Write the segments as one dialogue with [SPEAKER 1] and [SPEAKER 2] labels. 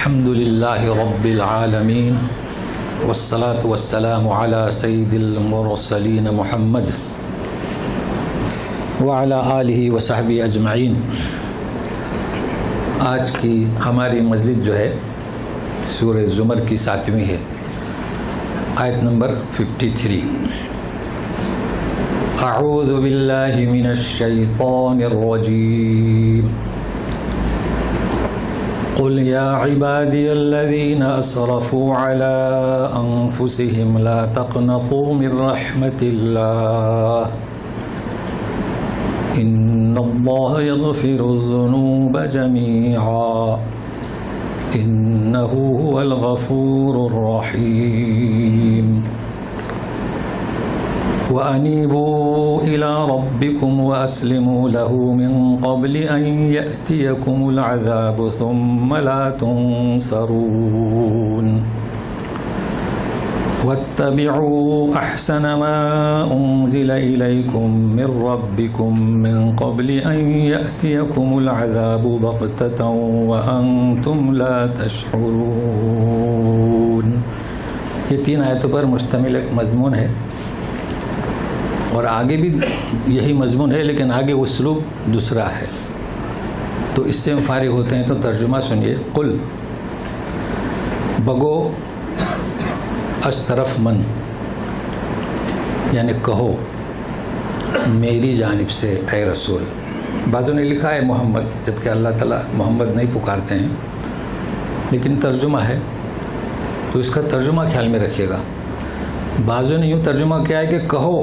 [SPEAKER 1] الحمد لله رب العالمين والصلاة والسلام على سيد المرسلين محمد وعلى آلہ وصحبہ اجمعین۔ آج کی ہماری مجلس جو ہے سورہ زمر کی 7ویں ہے، آیت نمبر 53۔ اعوذ باللہ من الشیطان الرجیم، قل یا عبادی الذین اسرفوا علی انفسهم لا تقنطوا من رحمت اللہ ان اللہ یغفر الذنوب جمیعا انہ هو الغفور الرحیم۔ وَأَنِيبُوا إِلَىٰ رَبِّكُمْ وَأَسْلِمُوا لَهُ مِن قَبْلِ أَن يَأْتِيَكُمُ الْعَذَابُ ثُمَّ لَا تُنصَرُونَ وَاتَّبِعُوا أَحْسَنَ مَا أُنزِلَ إِلَيْكُم مِّن رَّبِّكُم مِّن قَبْلِ أَن يَأْتِيَكُمُ الْعَذَابُ بَغْتَةً وَأَنتُمْ لَا تَشْعُرُونَ۔ یہ 3 آیتوں پر مشتمل ایک مضمون ہے، اور آگے بھی یہی مضمون ہے لیکن آگے اسلوب دوسرا ہے، تو اس سے ہم فارغ ہوتے ہیں۔ تو ترجمہ سنیے۔ قل بگو از طرف من، یعنی کہو میری جانب سے اے رسول۔ بعضوں نے لکھا ہے محمد، جبکہ اللہ تعالیٰ محمد نہیں پکارتے ہیں، لیکن ترجمہ ہے تو اس کا ترجمہ خیال میں رکھیے گا۔ بعضوں نے یوں ترجمہ کیا ہے کہ کہو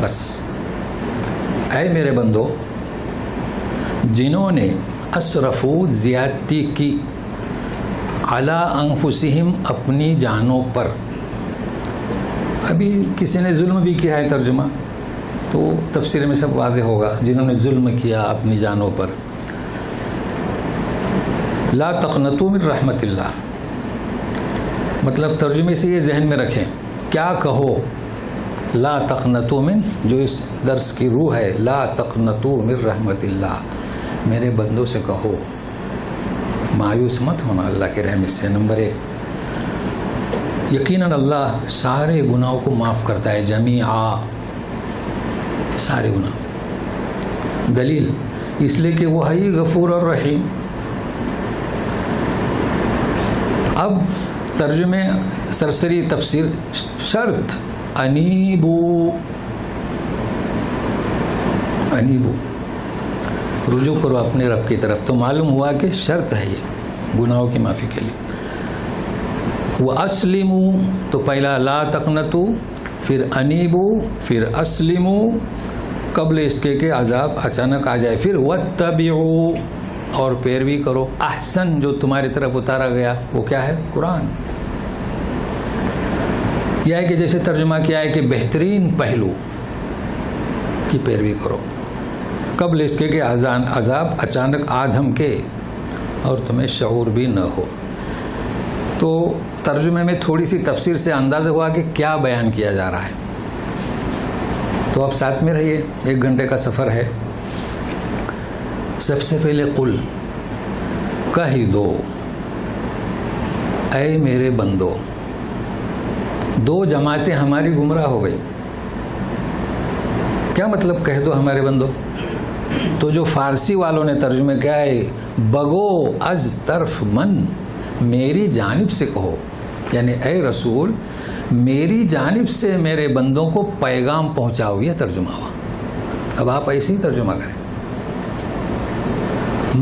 [SPEAKER 1] بس اے میرے بندو جنہوں نے اسرفو زیادتی کی، علی انفسہم اپنی جانوں پر۔ ابھی کسی نے ظلم بھی کیا ہے ترجمہ، تو تفسیر میں سب واضح ہوگا، جنہوں نے ظلم کیا اپنی جانوں پر۔ لا تقنطوا من رحمت اللہ، مطلب ترجمے سے یہ ذہن میں رکھیں، کیا کہو؟ لا تقنطوا من، جو اس درس کی روح ہے، لا تقنطوا من رحمت اللہ، میرے بندوں سے کہو مایوس مت ہونا اللہ کے رحمت سے۔ نمبر 1، یقیناً اللہ سارے گناہوں کو معاف کرتا ہے، جمیعا، سارے گناہ۔ دلیل اس لیے کہ وہ ہے غفور اور رحیم۔ اب ترجمے سرسری تفسیر، شرط انیبو، انیبو رجوع کرو اپنے رب کی طرف، تو معلوم ہوا کہ شرط ہے یہ گناہوں کی معافی کے لیے۔ وَأَسْلِمُوا، تو پہلا لا تقنطوا، پھر انیبو، پھر اسلموا، قبل اس کے کہ عذاب اچانک آ جائے۔ پھر وَاتَّبِعُوا، اور پیروی کرو، احسن جو تمہاری طرف اتارا گیا وہ کیا ہے؟ قرآن۔ یہ ہے کہ جیسے ترجمہ کیا ہے کہ بہترین پہلو کی پیروی کرو، قبل اس کے کہ عذاب اچانک آ دھمکے اور تمہیں شعور بھی نہ ہو۔ تو ترجمے میں تھوڑی سی تفسیر سے اندازہ ہوا کہ کیا بیان کیا جا رہا ہے، تو آپ ساتھ میں رہیے، 1 گھنٹے کا سفر ہے۔ سب سے پہلے قل، کہہ دو اے میرے بندو۔ 2 جماعتیں ہماری گمراہ ہو گئی۔ کیا مطلب کہہ دو ہمارے بندو؟ تو جو فارسی والوں نے ترجمہ کیا ہے، بگو از طرف من، میری جانب سے کہو، یعنی اے رسول میری جانب سے میرے بندوں کو پیغام پہنچاؤ، یہ ترجمہ ہوا۔ اب آپ ایسے ہی ترجمہ کریں،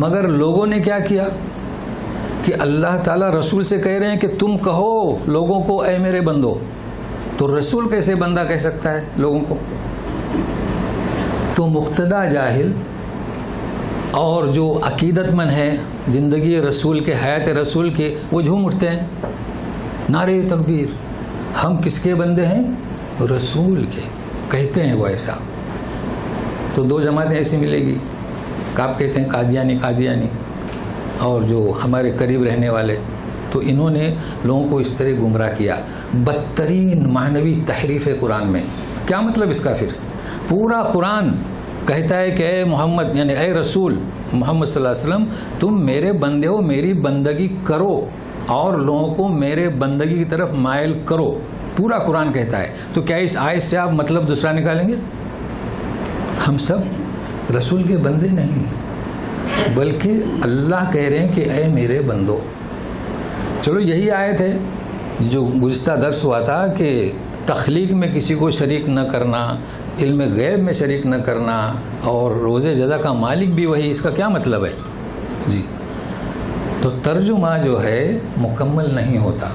[SPEAKER 1] مگر لوگوں نے کیا کیا کہ اللہ تعالیٰ رسول سے کہہ رہے ہیں کہ تم کہو لوگوں کو اے میرے بندو، تو رسول کیسے بندہ کہہ سکتا ہے لوگوں کو؟ تو مقتدی جاہل اور جو عقیدت مند ہے زندگی رسول کے، حیات رسول کے، وہ جھوم اٹھتے ہیں، نعرے تکبیر، ہم کس کے بندے ہیں؟ رسول کے، کہتے ہیں وہ ایسا۔ تو 2 جماعتیں ایسی ملے گی، آپ کہتے ہیں قادیانی، اور جو ہمارے قریب رہنے والے، تو انہوں نے لوگوں کو اس طرح گمراہ کیا۔ بدترین معنوی تحریف ہے قرآن میں۔ کیا مطلب اس کا؟ پھر پورا قرآن کہتا ہے کہ اے محمد یعنی اے رسول محمد صلی اللہ علیہ وسلم تم میرے بندے ہو، میری بندگی کرو اور لوگوں کو میرے بندگی کی طرف مائل کرو، پورا قرآن کہتا ہے. تو کیا اس آیت سے آپ مطلب دوسرا نکالیں گے؟ ہم سب رسول کے بندے نہیں، بلکہ اللہ کہہ رہے ہیں کہ اے میرے بندو. چلو یہی آیت ہے جو گزشتہ درس ہوا تھا کہ تخلیق میں کسی کو شریک نہ کرنا، علم غیب میں شریک نہ کرنا، اور روز جزا کا مالک بھی وہی. اس کا کیا مطلب ہے جی؟ تو ترجمہ جو ہے مکمل نہیں ہوتا.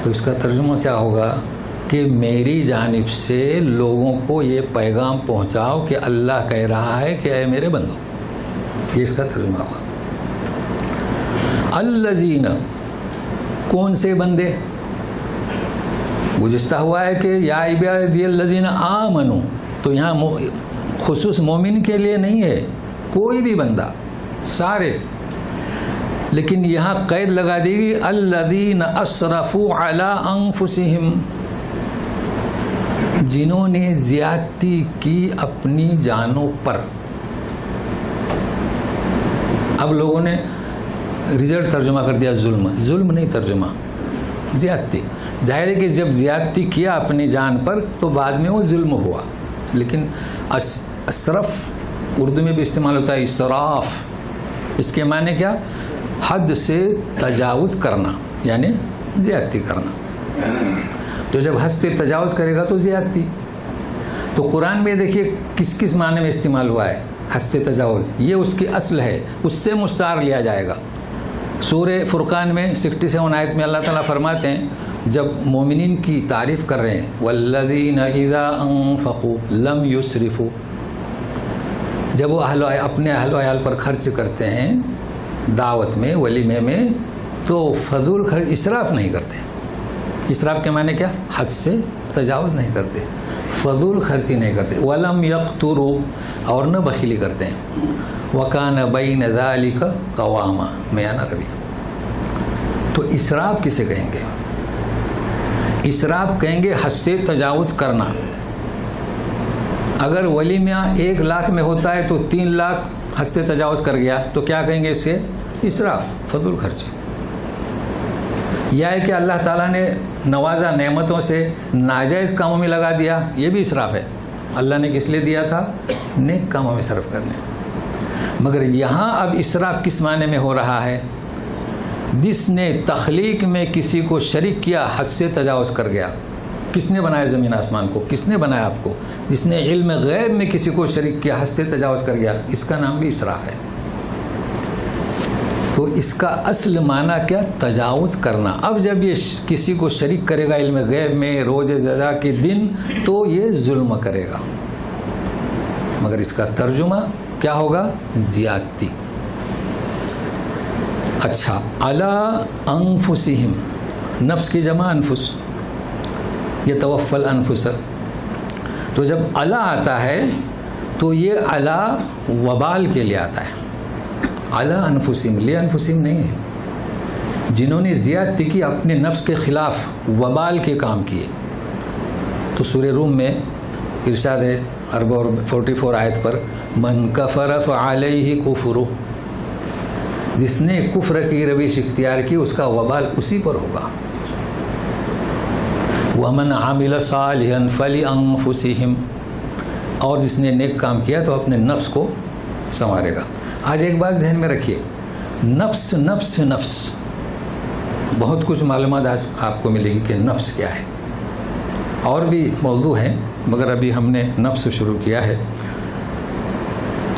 [SPEAKER 1] تو اس کا ترجمہ کیا ہوگا کہ میری جانب سے لوگوں کو یہ پیغام پہنچاؤ کہ اللہ کہہ رہا ہے کہ اے میرے بندو. یہ اس کا ترجمہ ہوگا. الذین، کون سے بندے؟ گزشتہ ہوا ہے کہ یا عبادی الذین آمنوا، تو یہاں خصوص مومن کے لیے نہیں ہے، کوئی بھی بندہ، سارے. لیکن یہاں قید لگا دی گئی الذین اسرفوا علی انفسہم، جنہوں نے زیادتی کی اپنی جانوں پر. اب لوگوں نے رزلٹ ترجمہ کر دیا ظلم. ظلم نہیں ترجمہ، زیادتی. ظاہر ہے کہ جب زیادتی کیا اپنی جان پر تو بعد میں وہ ظلم ہوا. لیکن اسرف اردو میں بھی استعمال ہوتا ہے، اسراف. اس کے معنی کیا؟ حد سے تجاوز کرنا، یعنی زیادتی کرنا. تو جب حد سے تجاوز کرے گا تو زیادتی. تو قرآن میں دیکھیے کس کس معنی میں استعمال ہوا ہے حد سے تجاوز. یہ اس کی اصل ہے، اس سے مستعار لیا جائے گا. سورہ فرقان میں 67 آیت میں اللہ تعالیٰ فرماتے ہیں جب مومنین کی تعریف کر رہے ہیں والذین اذا انفقوا لم یسرفوا، جب وہ اپنے اہل و عیال پر خرچ کرتے ہیں دعوت میں، ولیمے میں، تو فضول خرچ، اسراف نہیں کرتے. اسراف کے معنی کیا؟ حد سے تجاوز نہیں کرتے، فضول خرچی نہیں کرتے. ولم یقتروا، اور نہ بخیلی کرتے ہیں. وکان بین ذالک قواما، میانہ روی. تو اسراف کسے کہیں گے؟ اسراف کہیں گے حد سے تجاوز کرنا. اگر ولیمہ 1 لاکھ میں ہوتا ہے تو 3 لاکھ حد سے تجاوز کر گیا تو کیا کہیں گے؟ اس سے اسراف، فضول خرچ. یا ہے کہ اللہ تعالیٰ نے نوازا نعمتوں سے ناجائز کاموں میں لگا دیا، یہ بھی اسراف ہے. اللہ نے کس لیے دیا تھا؟ نیک کاموں میں صرف کرنے. مگر یہاں اب اسراف کس معنی میں ہو رہا ہے؟ جس نے تخلیق میں کسی کو شریک کیا، حد سے تجاوز کر گیا. کس نے بنایا زمین آسمان کو؟ کس نے بنایا آپ کو؟ جس نے علم غیب میں کسی کو شریک کیا، حد سے تجاوز کر گیا، اس کا نام بھی اسراف ہے. تو اس کا اصل معنی کیا؟ تجاوز کرنا. اب جب یہ کسی کو شریک کرے گا علم غیب میں روز جزا کے دن تو یہ ظلم کرے گا. مگر اس کا ترجمہ کیا ہوگا؟ زیادتی. اچھا، علی انفسہم، نفس کی جمع انفس، یتوفی الانفس. تو جب علی آتا ہے تو یہ علی وبال کے لیے آتا ہے. علی انفسہم، لی انفسہم نہیں ہے. جنہوں نے زیادتی کی اپنے نفس کے خلاف، وبال کے کام کیے. تو سورہ روم میں ارشاد ہے 44 آیت پر، من کفر فعلیہ کفرہ، جس نے کفر کی روش اختیار کی اس کا وبال اسی پر ہوگا. ومن عمل صالحا فلانفسہم، اور جس نے نیک کام کیا تو اپنے نفس کو سنوارے گا. آج ایک بات ذہن میں رکھیے، نفس نفس نفس، بہت کچھ معلومات آج آپ کو ملے گی کہ نفس کیا ہے. اور بھی موضوع ہیں مگر ابھی ہم نے نفس شروع کیا ہے.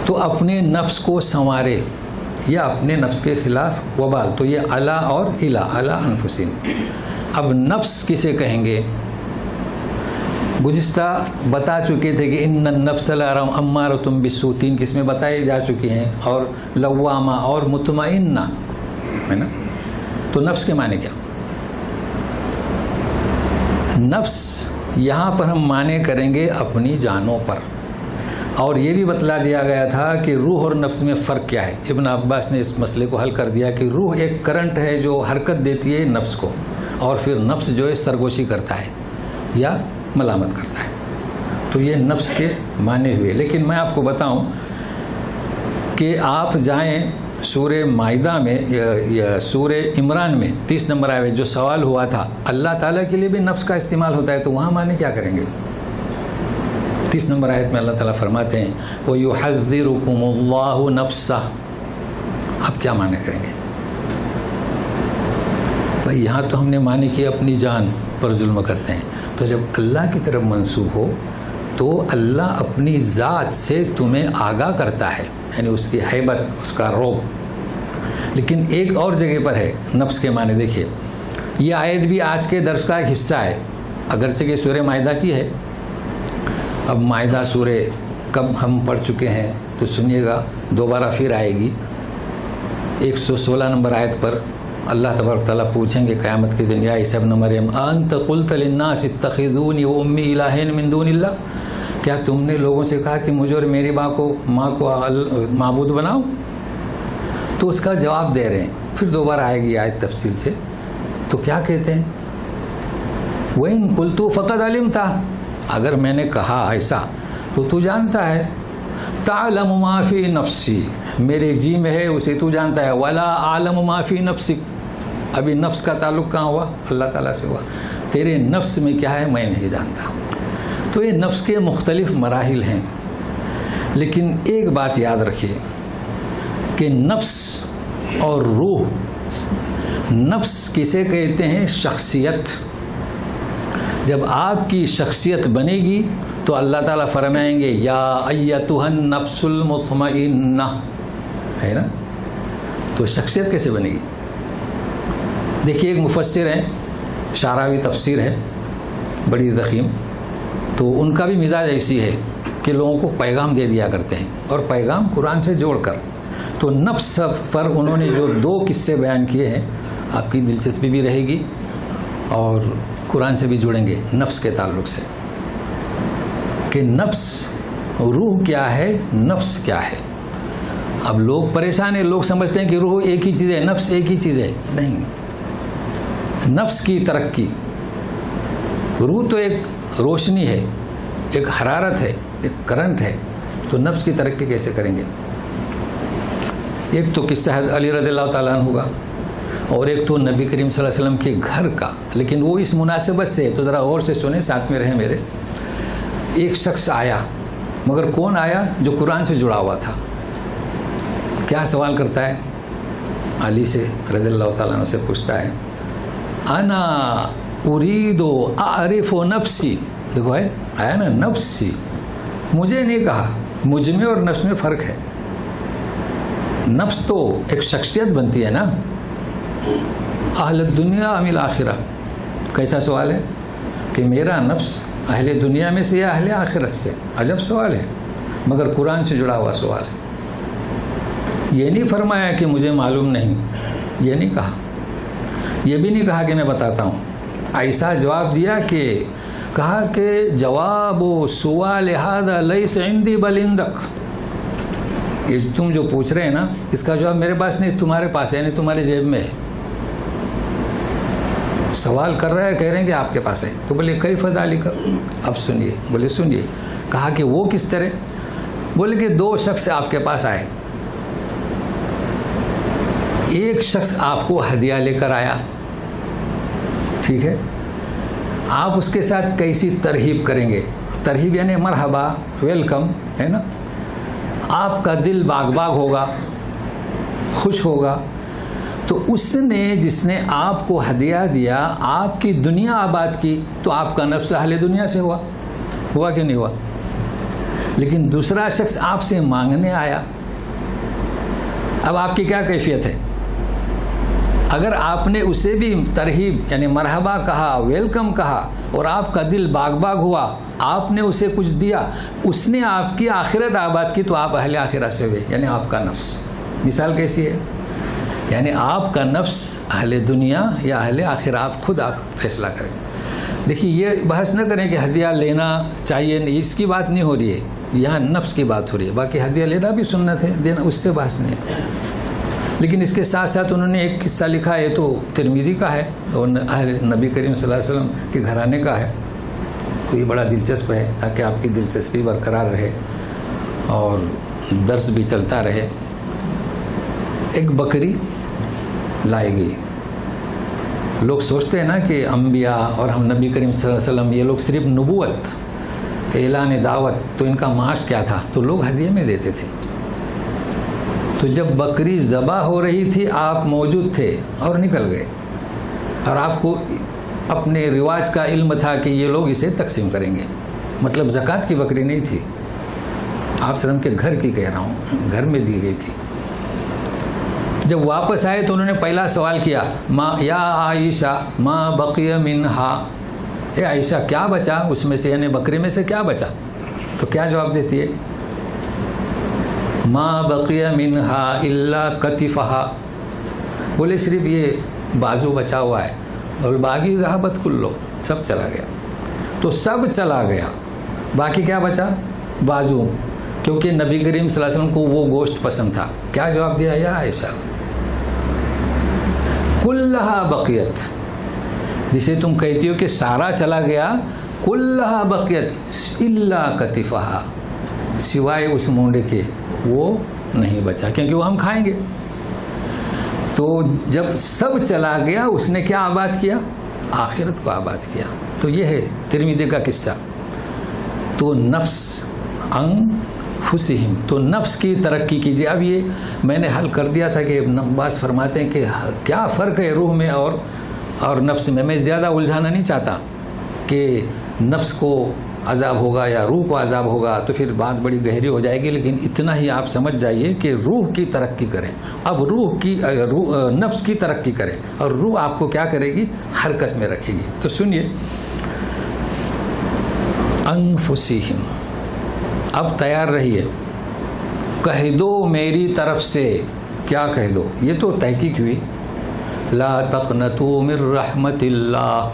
[SPEAKER 1] تو اپنے نفس کو سنوارے یا اپنے نفس کے خلاف وبال. تو یہ علی اور الی انفسہم. اب نفس کسے کہیں گے؟ گزشتہ بتا چکے تھے کہ ان النفس لامارۃ بالسوء، 3 قسمیں بتائی جا چکی ہیں، اور لوامہ اور مطمئنہ ہے نا. تو نفس کے معنی کیا؟ نفس یہاں پر ہم معنی کریں گے اپنی جانوں پر. اور یہ بھی بتلا دیا گیا تھا کہ روح اور نفس میں فرق کیا ہے. ابن عباس نے اس مسئلے کو حل کر دیا کہ روح ایک کرنٹ ہے جو حرکت دیتی ہے نفس کو، اور پھر نفس جو ہے سرگوشی کرتا ہے یا ملامت کرتا ہے. تو یہ نفس کے معنی ہوئے. لیکن میں آپ کو بتاؤں کہ آپ جائیں سورہ مائدہ میں یا سورہ عمران میں 30 نمبر آیت جو سوال ہوا تھا اللہ تعالیٰ کے لیے بھی نفس کا استعمال ہوتا ہے تو وہاں معنی کیا کریں گے؟ 30 نمبر آیت میں اللہ تعالیٰ فرماتے ہیں وَيُحَذِّرُكُمُ اللَّهُ نَفْسَهُ. آپ کیا معنی کریں گے؟ بھائی یہاں تو ہم نے معنی کیا اپنی جان پر ظلم کرتے ہیں. تو جب اللہ کی طرف منسوب ہو تو اللہ اپنی ذات سے تمہیں آگاہ کرتا ہے، یعنی اس کی ہیبت، اس کا رعب. لیکن ایک اور جگہ پر ہے نفس کے معنی. دیکھیے یہ آیت بھی آج کے درس کا ایک حصہ ہے، اگرچہ کہ سورہ مائدہ کی ہے. اب مائدہ سورہ کب ہم پڑھ چکے ہیں تو سنیے گا، دوبارہ پھر آئے گی. 116 نمبر آیت پر اللہ تبارک تعالیٰ پوچھیں گے قیامت کے دن یا عیسی ابن مریم انت قلت للناس اتخذونی وامی الہین من دون اللہ، کیا تم نے لوگوں سے کہا کہ مجھے اور میری ماں کو معبود بناؤ؟ تو اس کا جواب دے رہے ہیں. پھر دوبارہ آئے گی آیت تفصیل سے. تو کیا کہتے ہیں؟ وَإِن قُلْتُ فَقَدْ عَلِمْتَ، اگر میں نے کہا ایسا تو تو جانتا ہے. تَعْلَمُ مَا فِي نَفْسِي، میرے جی میں ہے اسے تو جانتا ہے. وَلَا أَعْلَمُ مَا فِي نَفْسِكَ، ابھی نفس کا تعلق کہاں ہوا؟ اللہ تعالیٰ سے ہوا. تیرے نفس میں کیا ہے میں نہیں جانتا. تو یہ نفس کے مختلف مراحل ہیں. لیکن ایک بات یاد رکھیے کہ نفس اور روح، نفس کسے کہتے ہیں؟ شخصیت. جب آپ کی شخصیت بنے گی تو اللہ تعالیٰ فرمائیں گے یا ایتھا النفس المطمئنہ، ہے نا. تو شخصیت کیسے بنے گی؟ دیکھیے ایک مفسر ہیں، شعراوی تفسیر ہے بڑی ضخیم، تو ان کا بھی مزاج ایسی ہے کہ لوگوں کو پیغام دے دیا کرتے ہیں، اور پیغام قرآن سے جوڑ کر. تو نفس پر انہوں نے جو 2 قصے بیان کیے ہیں، آپ کی دلچسپی بھی رہے گی اور قرآن سے بھی جڑیں گے نفس کے تعلق سے، کہ نفس، روح کیا ہے، نفس کیا ہے. اب لوگ پریشان ہیں، لوگ سمجھتے ہیں کہ روح ایک ہی چیز ہے، نفس ایک ہی چیز ہے. نہیں، نفس کی ترقی. روح تو ایک روشنی ہے، ایک حرارت ہے، ایک کرنٹ ہے. تو نفس کی ترقی کیسے کریں گے؟ ایک تو قصہ ہے علی رضی اللہ تعالیٰ عنہ کا، اور ایک تو نبی کریم صلی اللہ علیہ وسلم کے گھر کا. لیکن وہ اس مناسبت سے، تو ذرا غور سے سنیں، ساتھ میں رہیں میرے. ایک شخص آیا، مگر کون آیا؟ جو قرآن سے جڑا ہوا تھا. کیا سوال کرتا ہے؟ علی سے رضی اللہ تعالیٰ عنہ سے پوچھتا ہے انا اريد اعرف نفسی. دیکھو ہے آیا نا نفسی، مجھے نہیں کہا. مجھ میں اور نفس میں فرق ہے. نفس تو ایک شخصیت بنتی ہے نا. اہل الدنیا ام الآخرہ، کیسا سوال ہے کہ میرا نفس اہل دنیا میں سے یا اہل آخرت سے. عجب سوال ہے، مگر قرآن سے جڑا ہوا سوال ہے. یہ نہیں فرمایا کہ مجھے معلوم نہیں، یہ نہیں کہا. یہ بھی نہیں کہا کہ میں بتاتا ہوں. ایسا جواب دیا کہ کہا کہ جواب سوال ھذا لیس عندی بل عندک. یہ تم جو پوچھ رہے ہیں نا، اس کا جواب میرے پاس نہیں، تمہارے پاس ہے، یعنی تمہارے جیب میں ہے. سوال کر رہا ہے، کہہ رہے ہیں کہ آپ کے پاس ہے. تو بولے کیف ذالک، اب سنیے. بولے سنیے. کہا کہ وہ کس طرح؟ بولے کہ 2 شخص آپ کے پاس آئے. ایک شخص آپ کو ہدیہ لے کر آیا، ٹھیک ہے. آپ اس کے ساتھ کیسی ترغیب کریں گے؟ ترغیب یعنی مرحبا، ویلکم، ہے نا. آپ کا دل باغ باغ ہوگا، خوش ہوگا. تو اس نے، جس نے آپ کو ہدیہ دیا، آپ کی دنیا آباد کی، تو آپ کا نفس اہل دنیا سے ہوا کہ نہیں ہوا؟ لیکن دوسرا شخص آپ سے مانگنے آیا، اب آپ کی کیا کیفیت ہے؟ اگر آپ نے اسے بھی ترغیب یعنی مرحبا کہا، ویلکم کہا، اور آپ کا دل باغ باغ ہوا، آپ نے اسے کچھ دیا، اس نے آپ کی آخرت آباد کی، تو آپ اہل آخرت سے ہوئے، یعنی آپ کا نفس. مثال کیسی ہے؟ یعنی آپ کا نفس اہل دنیا یا اہل آخرت، آپ فیصلہ کریں. دیکھیے یہ بحث نہ کریں کہ ہدیہ لینا چاہیے، اس کی بات نہیں ہو رہی ہے. یہاں نفس کی بات ہو رہی ہے. باقی ہدیہ لینا بھی سنت ہے، دینا اس سے بحث نہیں ہے. لیکن اس کے ساتھ ساتھ انہوں نے ایک قصہ لکھا ہے، تو ترمذی کا ہے اور نبی کریم صلی اللہ علیہ وسلم کے گھرانے کا ہے. تو یہ بڑا دلچسپ ہے تاکہ آپ کی دلچسپی برقرار رہے اور درس بھی چلتا رہے. ایک بکری لائی گئی. لوگ سوچتے ہیں نا کہ انبیاء اور ہم نبی کریم صلی اللہ علیہ وسلم یہ لوگ صرف نبوت اعلان دعوت تو ان کا معاش کیا تھا تو لوگ ہدیے میں دیتے تھے. تو جب بکری ذبح ہو رہی تھی آپ موجود تھے اور نکل گئے اور آپ کو اپنے رواج کا علم تھا کہ یہ لوگ اسے تقسیم کریں گے. مطلب زکوٰۃ کی بکری نہیں تھی, آپ سلم کے گھر کی کہہ رہا ہوں, گھر میں دی گئی تھی. جب واپس آئے تو انہوں نے پہلا سوال کیا یا عائشہ ما بقی منہا, اے عائشہ کیا بچا اس میں سے, یعنی بکری میں سے کیا بچا؟ تو کیا جواب دیتی ہے؟ ما بقی منہا الا کتفہا, بولے صرف یہ بازو بچا ہوا ہے, اور باقی ذہبت کلو, سب چلا گیا. تو سب چلا گیا, باقی کیا بچا؟ بازو, کیونکہ نبی کریم صلی اللہ علیہ وسلم کو وہ گوشت پسند تھا. کیا جواب دیا یا عائشہ؟ کلہا بقیت, جسے تم کہتی ہو کہ سارا چلا گیا, کلہا بقیت الا کتفہا, سوائے اس مونڈے کے وہ نہیں بچا, کیونکہ وہ ہم کھائیں گے. تو جب سب چلا گیا اس نے کیا آباد کیا؟ آخرت کو آباد کیا. تو یہ ہے ترمذی کا قصہ. تو نفس انفسہم, تو نفس کی ترقی کیجیے. اب یہ میں نے حل کر دیا تھا کہ بعض فرماتے ہیں کہ کیا فرق ہے روح میں اور نفس میں. میں زیادہ الجھانا نہیں چاہتا کہ نفس کو عذاب ہوگا یا روح کو عذاب ہوگا, تو پھر بات بڑی گہری ہو جائے گی. لیکن اتنا ہی آپ سمجھ جائیے کہ روح کی ترقی کریں. اب نفس کی ترقی کریں اور روح آپ کو کیا کرے گی؟ حرکت میں رکھے گی. تو سنیے, انفسہم, اب تیار رہیے, کہہ دو میری طرف سے. کیا کہہ دو؟ یہ تو تحقیق ہوئی. لا تقنطوا من رحمت اللہ,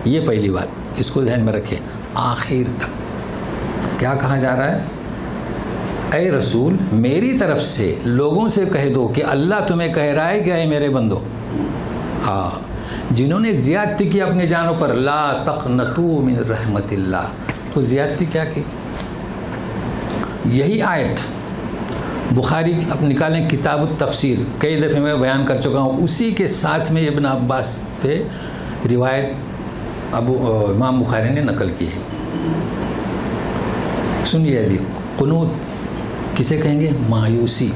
[SPEAKER 1] یہ پہلی بات, اس کو ذہن میں رکھیں. آخر تک کیا کہا جا رہا ہے؟ اے رسول میری طرف سے لوگوں سے کہہ دو کہ اللہ تمہیں کہہ رہا ہے کہ اے میرے بندو, ہاں جنہوں نے زیادتی کی اپنے جانوں پر, لا تقنطوا من رحمت اللہ. تو زیادتی کیا کی؟ یہی آیت بخاری اب نکالیں کتاب التفسیر, کئی دفعے میں بیان کر چکا ہوں. اسی کے ساتھ میں ابن عباس سے روایت امام بخاری نے نقل کی ہے. سنیے ابھی, قنوت کسے کہیں گے؟ مایوسی.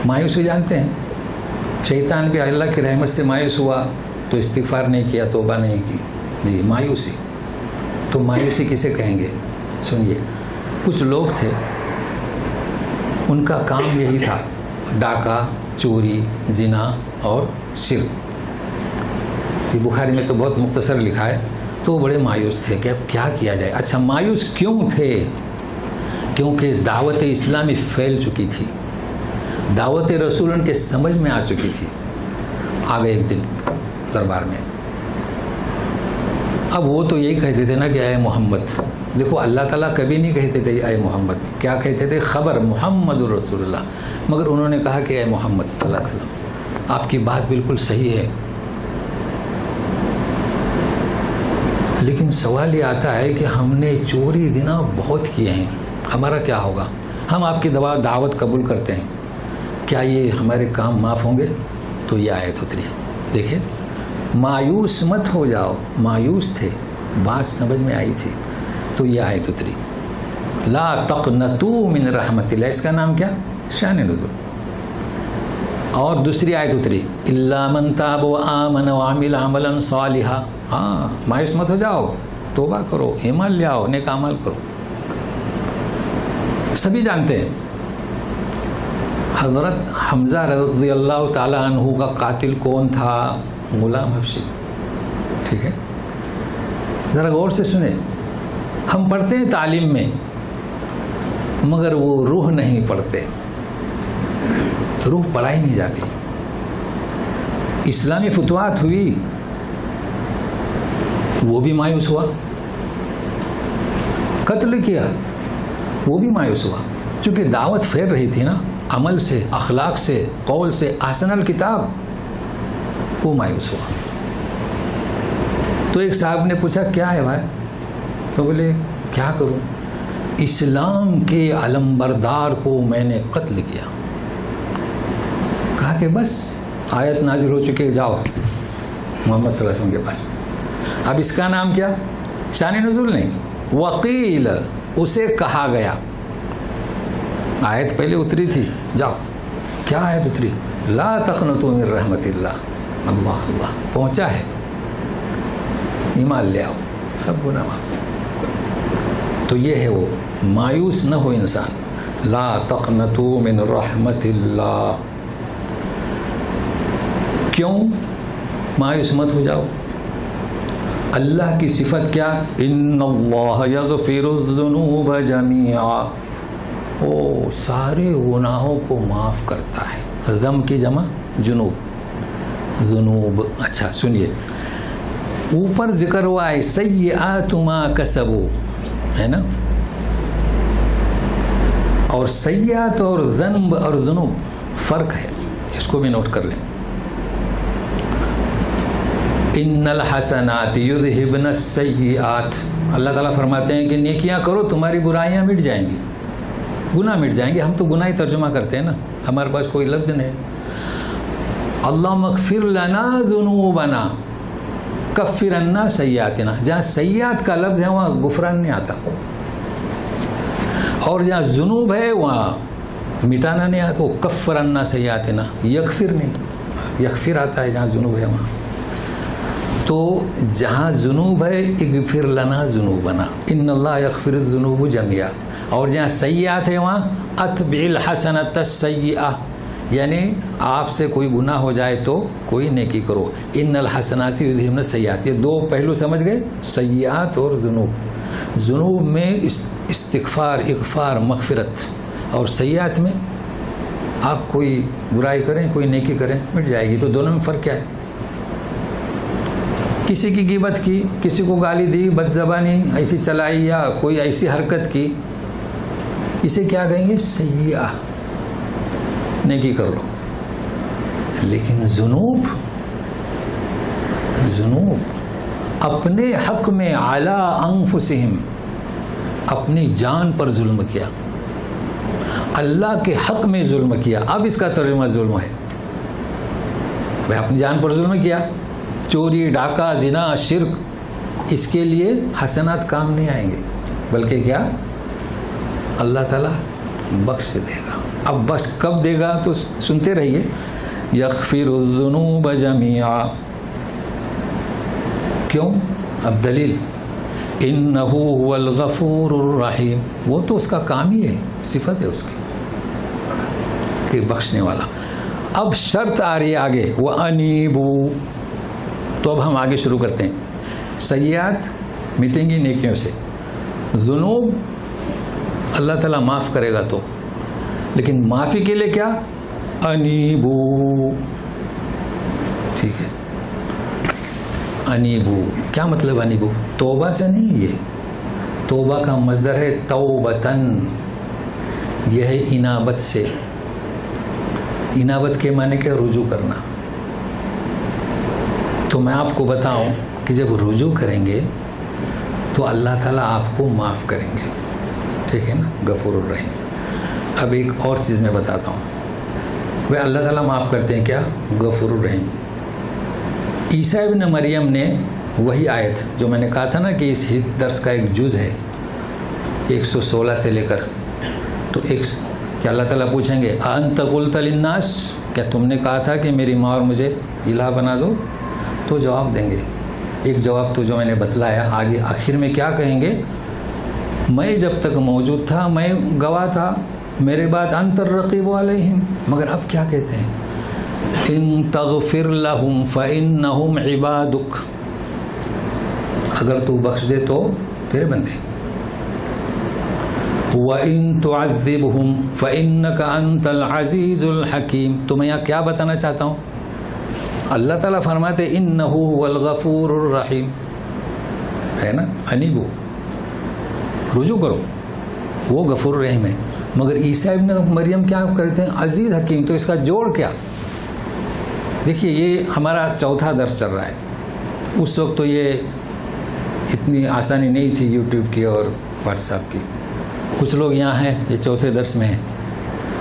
[SPEAKER 1] مایوسی جانتے ہیں, شیطان بھی اللہ کی رحمت سے مایوس ہوا تو استغفار نہیں کیا, توبہ نہیں کی, جی مایوسی. تو مایوسی کسے کہیں گے؟ سنیے, کچھ لوگ تھے ان کا کام یہی تھا, ڈاکہ, چوری, زنا اور شرک. یہ بخاری میں تو بہت مختصر لکھا ہے. تو وہ بڑے مایوس تھے کہ اب کیا کیا جائے. اچھا مایوس کیوں تھے؟ کیونکہ دعوت اسلامی پھیل چکی تھی, دعوت رسول ان کے سمجھ میں آ چکی تھی. آ گئے ایک دن دربار میں. اب وہ تو یہی کہتے تھے نا کہ اے محمد. دیکھو اللہ تعالیٰ کبھی نہیں کہتے تھے اے محمد, کیا کہتے تھے؟ خبر محمد الرسول اللہ. مگر انہوں نے کہا کہ اے محمد صلی اللہ علیہ وسلم, آپ کی بات بالکل صحیح ہے, لیکن سوال یہ آتا ہے کہ ہم نے چوری زنا بہت کیے ہیں, ہمارا کیا ہوگا؟ ہم آپ کی دعوت قبول کرتے ہیں, کیا یہ ہمارے کام معاف ہوں گے؟ تو یہ آیت اتری. دیکھیں, مایوس مت ہو جاؤ. مایوس تھے, بات سمجھ میں آئی تھی, تو یہ آیت اتری. لا تقنطوا من رحمت اللہ, اس کا نام کیا؟ شان نزول. اور دوسری آیت اتری, الا من تاب وآمن وعمل عملا صالحا. ہاں مایوس مت ہو جاؤ, توبہ کرو, ایمان لے آؤ, نیک عمل کرو. سبھی جانتے ہیں حضرت حمزہ رضی اللہ تعالیٰ عنہ کا قاتل کون تھا؟ غلام حبشی. ٹھیک ہے, ذرا غور سے سنیں. ہم پڑھتے ہیں تعلیم میں, مگر وہ روح نہیں پڑھتے, روح پڑھائی نہیں جاتی. اسلامی فتوحات ہوئی, وہ بھی مایوس ہوا. قتل کیا, وہ بھی مایوس ہوا, چونکہ دعوت پھیل رہی تھی نا, عمل سے, اخلاق سے, قول سے, احسن الکتاب, وہ مایوس ہوا. تو ایک صاحب نے پوچھا کیا ہے بھائی؟ تو بولے کیا کروں؟ اسلام کے علمبردار کو میں نے قتل کیا. کہا کہ بس آیت نازل ہو چکے، جاؤ محمد صلی اللہ علیہ وسلم کے پاس. اب اس کا نام کیا؟ شان نزول نہیں، وقیل، اسے کہا گیا. آیت پہلے اتری تھی، جاؤ. کیا آیت اتری؟ لا تقنطوا من رحمت اللہ. اللہ اللہ پہنچا ہے، ایمان لے آؤ، سب گناہ معاف. تو یہ ہے وہ مایوس نہ ہو انسان. لا تقنطوا من رحمت اللہ. کیوں مایوس مت ہو جاؤ؟ اللہ کی صفت کیا؟ ان اللہ یغفر الذنوب جميعا، وہ سارے گناہوں کو معاف کرتا ہے. ذنب کی جمع جنوب، ذنوب. اچھا سنیے، اوپر ذکر ہوا ہے سیئات ما کسبوا، ہے نا؟ اور سیئات اور ذنب اور ذنوب فرق ہے، اس کو بھی نوٹ کر لیں. ان الحسنات یذہبن السیئات، اللہ تعالیٰ فرماتے ہیں کہ نیکیاں کرو تمہاری برائیاں مٹ جائیں گی، گناہ مٹ جائیں گے. ہم تو گناہ ہی ترجمہ کرتے ہیں نا، ہمارے پاس کوئی لفظ نہیں. اللہم اغفر لنا ذنوبنا کفر عنا سیئاتنا، جہاں سیئات کا لفظ ہے وہاں غفران نہیں آتا، اور جہاں ذنوب ہے وہاں مٹانا نہیں آتا. وہ کفر عنا سیئاتنا، یغفر نہیں، یغفر آتا ہے جہاں ذنوب ہے وہاں. تو جہاں ذنوب ہے اغفر لنا ذنوبنا، ان اللہ یغفر الذنوب جميعا. اور جہاں سیئات ہے وہاں اتبع الحسنۃ السیئہ، یعنی آپ سے کوئی گناہ ہو جائے تو کوئی نیکی کرو. ان الحسنات یذہبن السیئات، یہ دو پہلو سمجھ گئے، سیئات اور ذنوب. ذنوب میں استغفار، اغفار، مغفرت، اور سیئات میں آپ کوئی برائی کریں کوئی نیکی کریں مٹ جائے گی. تو دونوں میں فرق کیا ہے؟ کسی کی غیبت کی، کسی کو گالی دی، بد زبانی ایسی چلائی، یا کوئی ایسی حرکت کی، اسے کیا کہیں گے؟ سیئہ، نیکی کر لو. لیکن ذنوب اپنے حق میں علی انفسہم، اپنی جان پر ظلم کیا، اللہ کے حق میں ظلم کیا. اب اس کا ترجمہ ظلم ہے، میں اپنی جان پر ظلم کیا، چوری، ڈاکہ، زنا، شرک، اس کے لیے حسنات کام نہیں آئیں گے، بلکہ کیا؟ اللہ تعالیٰ بخش دے گا. اب بخش کب دے گا؟ تو سنتے رہیے. یغفر الذنوب جميعا، کیوں؟ اب دلیل، انہ هو الغفور الرحیم، وہ تو اس کا کام ہی ہے، صفت ہے اس کی کہ بخشنے والا. اب شرط آ رہی ہے آگے، وَأَنِيبُوا. تو اب ہم آگے شروع کرتے ہیں. سیئات مٹیں گی نیکیوں سے، ذنوب اللہ تعالیٰ معاف کرے گا تو، لیکن معافی کے لیے کیا؟ انیبو. ٹھیک ہے، انیبو کیا مطلب؟ انیبو توبہ سے نہیں، یہ توبہ کا مصدر ہے توبتن، یہ ہے انابت سے. انابت کے معنی کیا؟ رجوع کرنا. تو میں آپ کو بتاؤں کہ جب رجوع کریں گے تو اللہ تعالیٰ آپ کو معاف کریں گے. ٹھیک ہے نا، غفور الرحیم. اب ایک اور چیز میں بتاتا ہوں، وہ اللہ تعالیٰ معاف کرتے ہیں کیا؟ غفور الرحیم. عیسیٰ ابن مریم نے وہی آیت جو میں نے کہا تھا نا کہ اس درس کا ایک جز ہے 116 سے لے کر، تو کیا اللہ تعالیٰ پوچھیں گے انت قلت للناس، کیا تم نے کہا تھا کہ میری ماں اور مجھے الہ بنا دو؟ تو جواب دیں گے. ایک جواب تو جو میں نے بتلایا، آگے آخر میں کیا کہیں گے؟ میں جب تک موجود تھا میں گواہ تھا، میرے بعد انت الرقیب علیہم. مگر اب کیا کہتے ہیں؟ ان تغفر لہم فانہم عبادک، اگر تو بخش دے تو تیرے بندے. وَإِن تُعَذِّبْهُمْ فَإِنَّكَ أَنْتَ الْعَزِيزُ الْحَكِيمُ. تو میں یہاں کیا بتانا چاہتا ہوں؟ اللہ تعالیٰ فرماتے اِنَّهُ هُوَ الْغَفُورُ الرَّحِيمُ، ہے نا؟ انیبو، رجوع کرو، وہ غفور الرحیم ہے. مگر عیسیٰ ابن مریم کیا کرتے ہیں؟ عزیز حکیم. تو اس کا جوڑ کیا؟ دیکھیے، یہ ہمارا چوتھا درس چل رہا ہے. اس وقت تو یہ اتنی آسانی نہیں تھی یوٹیوب کی اور واٹس ایپ کی. کچھ لوگ یہاں ہیں، یہ چوتھے درس میں ہیں،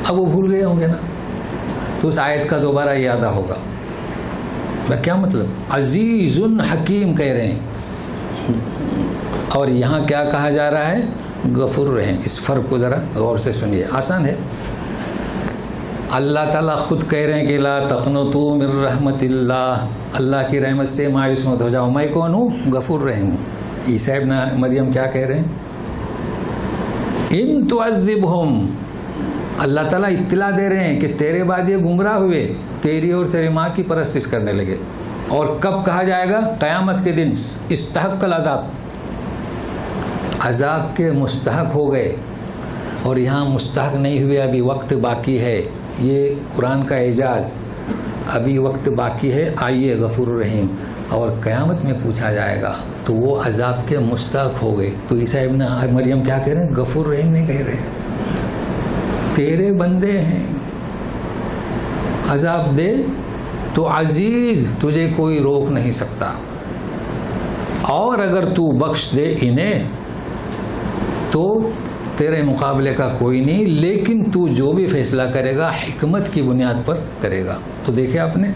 [SPEAKER 1] اب وہ بھول گئے ہوں گے نا، تو اس آیت کا دوبارہ یاد ہوگا. میں کیا مطلب عزیز حکیم کہہ رہے ہیں، اور یہاں کیا کہا جا رہا ہے؟ غفور رحیم. اس فرق کو ذرا غور سے سنیے، آسان ہے. اللہ تعالیٰ خود کہہ رہے ہیں کہ لا تقنطوا من رحمت اللہ، اللہ کی رحمت سے مایوس مت ہو جاؤ. میں کون ہوں؟ غفور رحیم ہوں. عیسیٰ ابن مریم کیا کہہ رہے ہیں؟ ان تعذبہم، اللہ تعالیٰ اطلاع دے رہے ہیں کہ تیرے بعد یہ گمراہ ہوئے، تیری اور تیری ماں کی پرستش کرنے لگے. اور کب کہا جائے گا؟ قیامت کے دن. استحق العذاب، عذاب کے مستحق ہو گئے، اور یہاں مستحق نہیں ہوئے، ابھی وقت باقی ہے. یہ قرآن کا اعجاز، ابھی وقت باقی ہے، آئیے غفور الرحیم. اور قیامت میں پوچھا جائے گا تو وہ عذاب کے مستحق ہو گئے. تو عیسیٰ ابن مریم کیا کہہ رہے ہیں؟ غفور الرحیم نہیں کہہ رہے، تیرے بندے ہیں، عذاب دے تو عزیز، تجھے کوئی روک نہیں سکتا. اور اگر تو بخش دے انہیں تو تیرے مقابلے کا کوئی نہیں، لیکن تو جو بھی فیصلہ کرے گا حکمت کی بنیاد پر کرے گا. تو دیکھیں آپ نے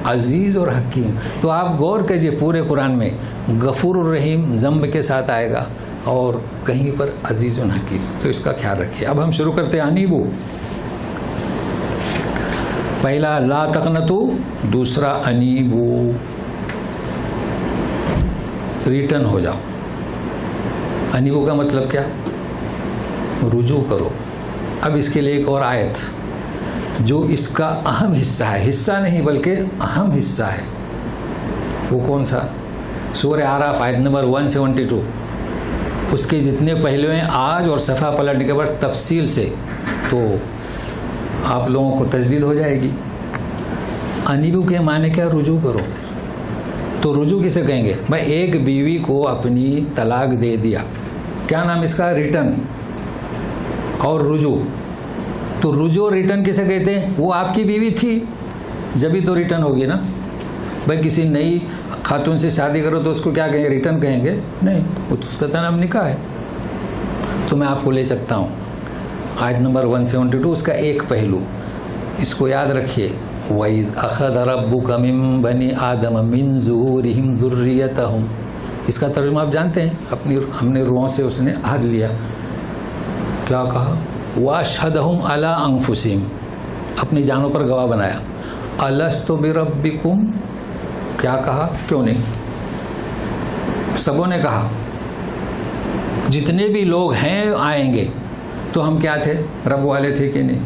[SPEAKER 1] عزیز اور حکیم. تو آپ غور کیجئے، پورے قرآن میں غفور الرحیم ضم کے ساتھ آئے گا اور کہیں پر عزیز الحکیم. تو اس کا خیال رکھیے. اب ہم شروع کرتے ہیں انیبو. پہلا لا تقنطوا، دوسرا انیبو، ریٹرن ہو جاؤ. انیبو کا مطلب کیا؟ رجوع کرو. اب اس کے لیے ایک اور آیت جو اس کا اہم حصہ ہے، حصہ نہیں بلکہ اہم حصہ ہے. وہ کون سا؟ سورہ اعراف آیت نمبر 172. اس کے جتنے پہلو ہیں آج اور صفحہ پلٹنے کے بعد تفصیل سے، تو آپ لوگوں کو تجدید ہو جائے گی. انیبو کے معنی کیا؟ رجوع کرو. تو رجوع کسے کہیں گے؟ میں ایک بیوی کو اپنی طلاق دے دیا، کیا نام اس کا؟ ریٹرن اور رجوع. تو رجوع اور ریٹرن کسے کہتے ہیں؟ وہ آپ کی بیوی تھی جبھی تو ریٹرن ہوگی نا. بھائی کسی نئی خاتون سے شادی کرو تو اس کو کیا کہیں گے؟ ریٹرن کہیں گے؟ نہیں، وہ تو اس کا نام نکاح ہے. تو میں آپ کو لے سکتا ہوں آیت نمبر 172، اس کا ایک پہلو اس کو یاد رکھیے. وَإِذْ أَخَذَ رَبُّكَ مِن بَنِي آدَمَ مِن ظُهُورِهِمْ ذُرِّيَّتَهُمْ. اس کا ترجمہ آپ جانتے ہیں، ہم نے روحوں سے اس نے عہد لیا. کیا کہا؟ وَأَشْهَدَهُمْ عَلَىٰ أَنفُسِهِمْ، اپنی جانوں پر گواہ بنایا. أَلَسْتُ بِرَبِّكُمْ، کیا کہا؟ کیوں نہیں؟ سبوں نے کہا، جتنے بھی لوگ ہیں آئیں گے. تو ہم کیا تھے؟ رب والے تھے کہ نہیں؟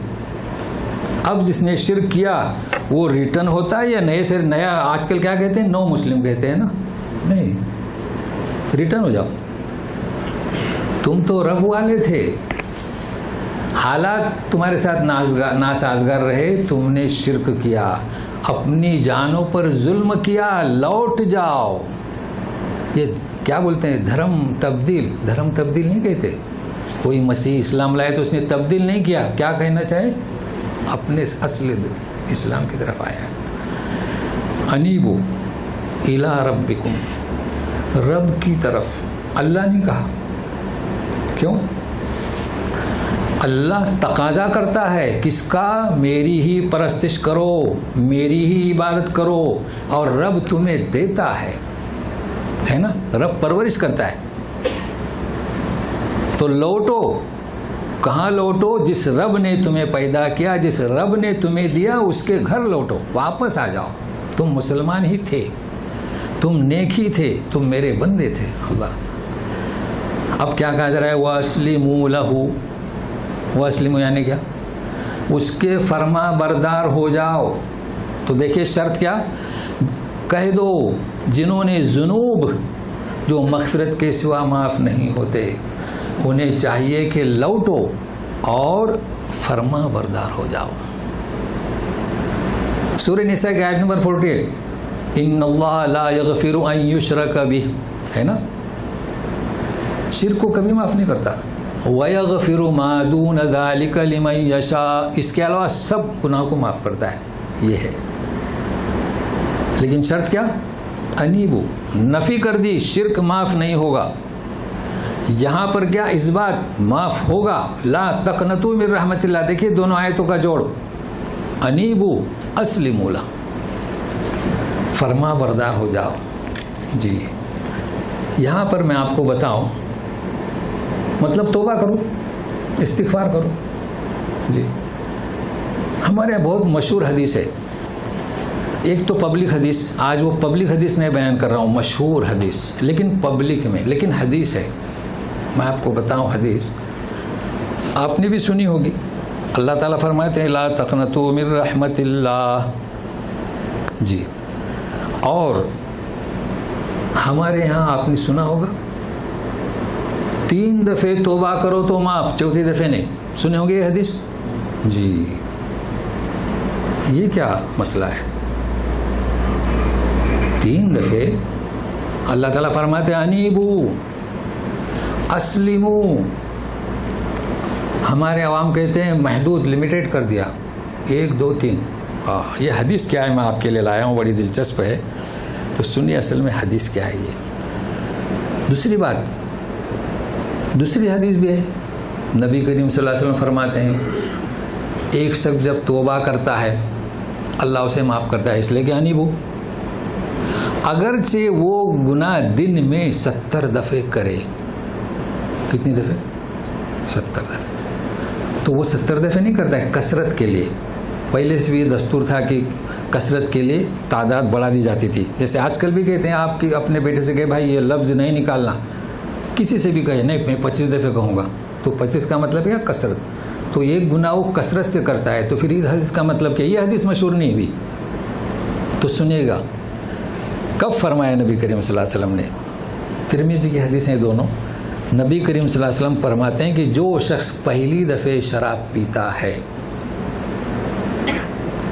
[SPEAKER 1] اب جس نے شرک کیا وہ ریٹرن ہوتا ہے یا نئے سے نیا؟ آج کل کیا کہتے ہیں؟ نو مسلم کہتے ہیں نا. نہیں، ریٹرن ہو جاؤ. تم تو رب والے تھے، حالات تمہارے ساتھ ناسازگار رہے، تم نے شرک کیا، اپنی جانوں پر ظلم کیا، لوٹ جاؤ. یہ کیا بولتے ہیں؟ دھرم تبدیل. دھرم تبدیل نہیں کہتے. کوئی مسیح اسلام لائے تو اس نے تبدیل نہیں کیا. کیا کہنا چاہے؟ اپنے اصل اسلام کی طرف آیا. انیبو الی ربکم، رب کی طرف. اللہ نہیں کہا. کیوں؟ اللہ تقاضا کرتا ہے کس کا؟ میری ہی پرستش کرو، میری ہی عبادت کرو. اور رب تمہیں دیتا ہے نا؟ رب پرورش کرتا ہے. تو لوٹو. کہاں لوٹو؟ جس رب نے تمہیں پیدا کیا، جس رب نے تمہیں دیا، اس کے گھر لوٹو، واپس آ جاؤ. تم مسلمان ہی تھے، تم نیک ہی تھے، تم میرے بندے تھے. اللہ اب کیا کہا جا رہا ہے؟ وَأَسْلِمُوا لَهُ. وَأَسْلِمُوا یعنی کیا؟ اس کے فرما بردار ہو جاؤ. تو دیکھیے شرط کیا؟ کہہ دو جنہوں نے ذنوب جو مغفرت کے سوا معاف نہیں ہوتے، انہیں چاہیے کہ لوٹو اور فرما بردار ہو جاؤ. سورہ نساء کی آیت نمبر 48، ان اللہ لا یغفر ان یشرک بہ، ہے نا؟ شرک کو کبھی معاف نہیں کرتا. وَيَغْفِرُ مَا دُونَ ذَلِكَ لِمَن يَشَاءُ، اس کے علاوہ سب گناہ کو معاف کرتا ہے. یہ ہے، لیکن شرط کیا؟ انیبو نفی کر دی، شرک معاف نہیں ہوگا. یہاں پر کیا اثبات، معاف ہوگا. لا تقنطوا من رحمت اللہ. دیکھیے دونوں آیتوں کا جوڑ. انیبو اسلموا لہ، فرما بردار ہو جاؤ. جی یہاں پر میں آپ کو بتاؤں، مطلب توبہ کرو، استغفار کرو. جی ہمارے یہاں بہت مشہور حدیث ہے. ایک تو پبلک حدیث، آج وہ پبلک حدیث نہیں بیان کر رہا ہوں، مشہور حدیث لیکن پبلک میں، لیکن حدیث ہے. میں آپ کو بتاؤں حدیث آپ نے بھی سنی ہوگی. اللہ تعالیٰ فرماتے ہیں لا تقنطوا من رحمت اللہ. جی اور ہمارے یہاں آپ نے سنا ہوگا 3 دفعے توبہ کرو تو معاف، 4تھی دفعہ نہیں. سنے ہوں گے یہ حدیث. جی یہ کیا مسئلہ ہے؟ 3 دفعے اللہ تعالیٰ فرماتے ہیں انیبو اسلمو. ہمارے عوام کہتے ہیں محدود، لمیٹیڈ کر دیا، 1 2 3. یہ حدیث کیا ہے میں آپ کے لیے لایا ہوں، بڑی دلچسپ ہے. تو سنیے اصل میں حدیث کیا ہے. یہ دوسری بات، دوسری حدیث بھی ہے. نبی کریم صلی اللہ علیہ وسلم فرماتے ہیں ایک شخص جب توبہ کرتا ہے اللہ اسے معاف کرتا ہے، اس لیے کہ انیبو، اگرچہ وہ گناہ دن میں 70 دفعے کرے. کتنی دفعے؟ 70 دفعے. تو وہ 70 دفعے نہیں کرتا ہے کثرت کے لیے. پہلے سے بھی یہ دستور تھا کہ کثرت کے لیے تعداد بڑھا دی جاتی تھی. جیسے آج کل بھی کہتے ہیں آپ کی اپنے بیٹے سے کہ بھائی یہ لفظ نہیں نکالنا، کسی سے بھی کہے نہیں میں 25 دفعے کہوں گا، تو 25 کا مطلب ہے کثرت. تو ایک گناہ وہ کثرت سے کرتا ہے. تو پھر اس حدیث کا مطلب کیا؟ یہ حدیث مشہور نہیں ہوئی. تو سنیے گا کب فرمایا نبی کریم صلی اللہ علیہ وسلم نے. ترمذی کی حدیثیں دونوں. نبی کریم صلی اللہ علیہ وسلم فرماتے ہیں کہ جو شخص پہلی دفعہ شراب پیتا ہے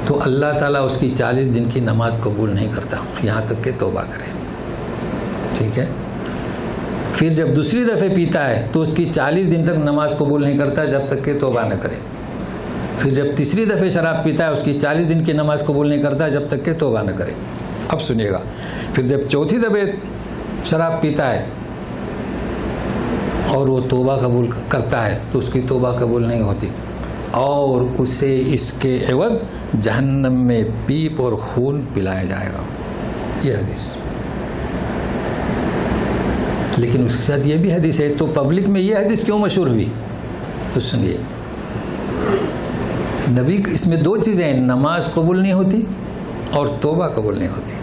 [SPEAKER 1] تو اللہ تعالیٰ اس کی 40 دن کی نماز قبول نہیں کرتا یہاں تک کہ توبہ کرے. ٹھیک ہے. پھر جب دوسری دفعہ پیتا ہے تو اس کی 40 دن تک نماز قبول نہیں کرتا جب تک کہ توبہ نہ کرے. پھر جب تیسری دفعہ شراب پیتا ہے اس کی 40 دن کی نماز قبول نہیں کرتا جب تک کہ توبہ نہ کرے. اب سنیے گا. پھر جب 4تھی دفعہ شراب پیتا ہے اور وہ توبہ قبول کرتا ہے تو اس کی توبہ قبول نہیں ہوتی اور اسے اس کے عوض جہنم میں پیپ اور خون پلایا جائے گا. یہ حدیث. لیکن اس کے ساتھ یہ بھی حدیث ہے. تو پبلک میں یہ حدیث کیوں مشہور ہوئی؟ تو سنیے نبی اس میں 2 چیزیں ہیں، نماز قبول نہیں ہوتی اور توبہ قبول نہیں ہوتی.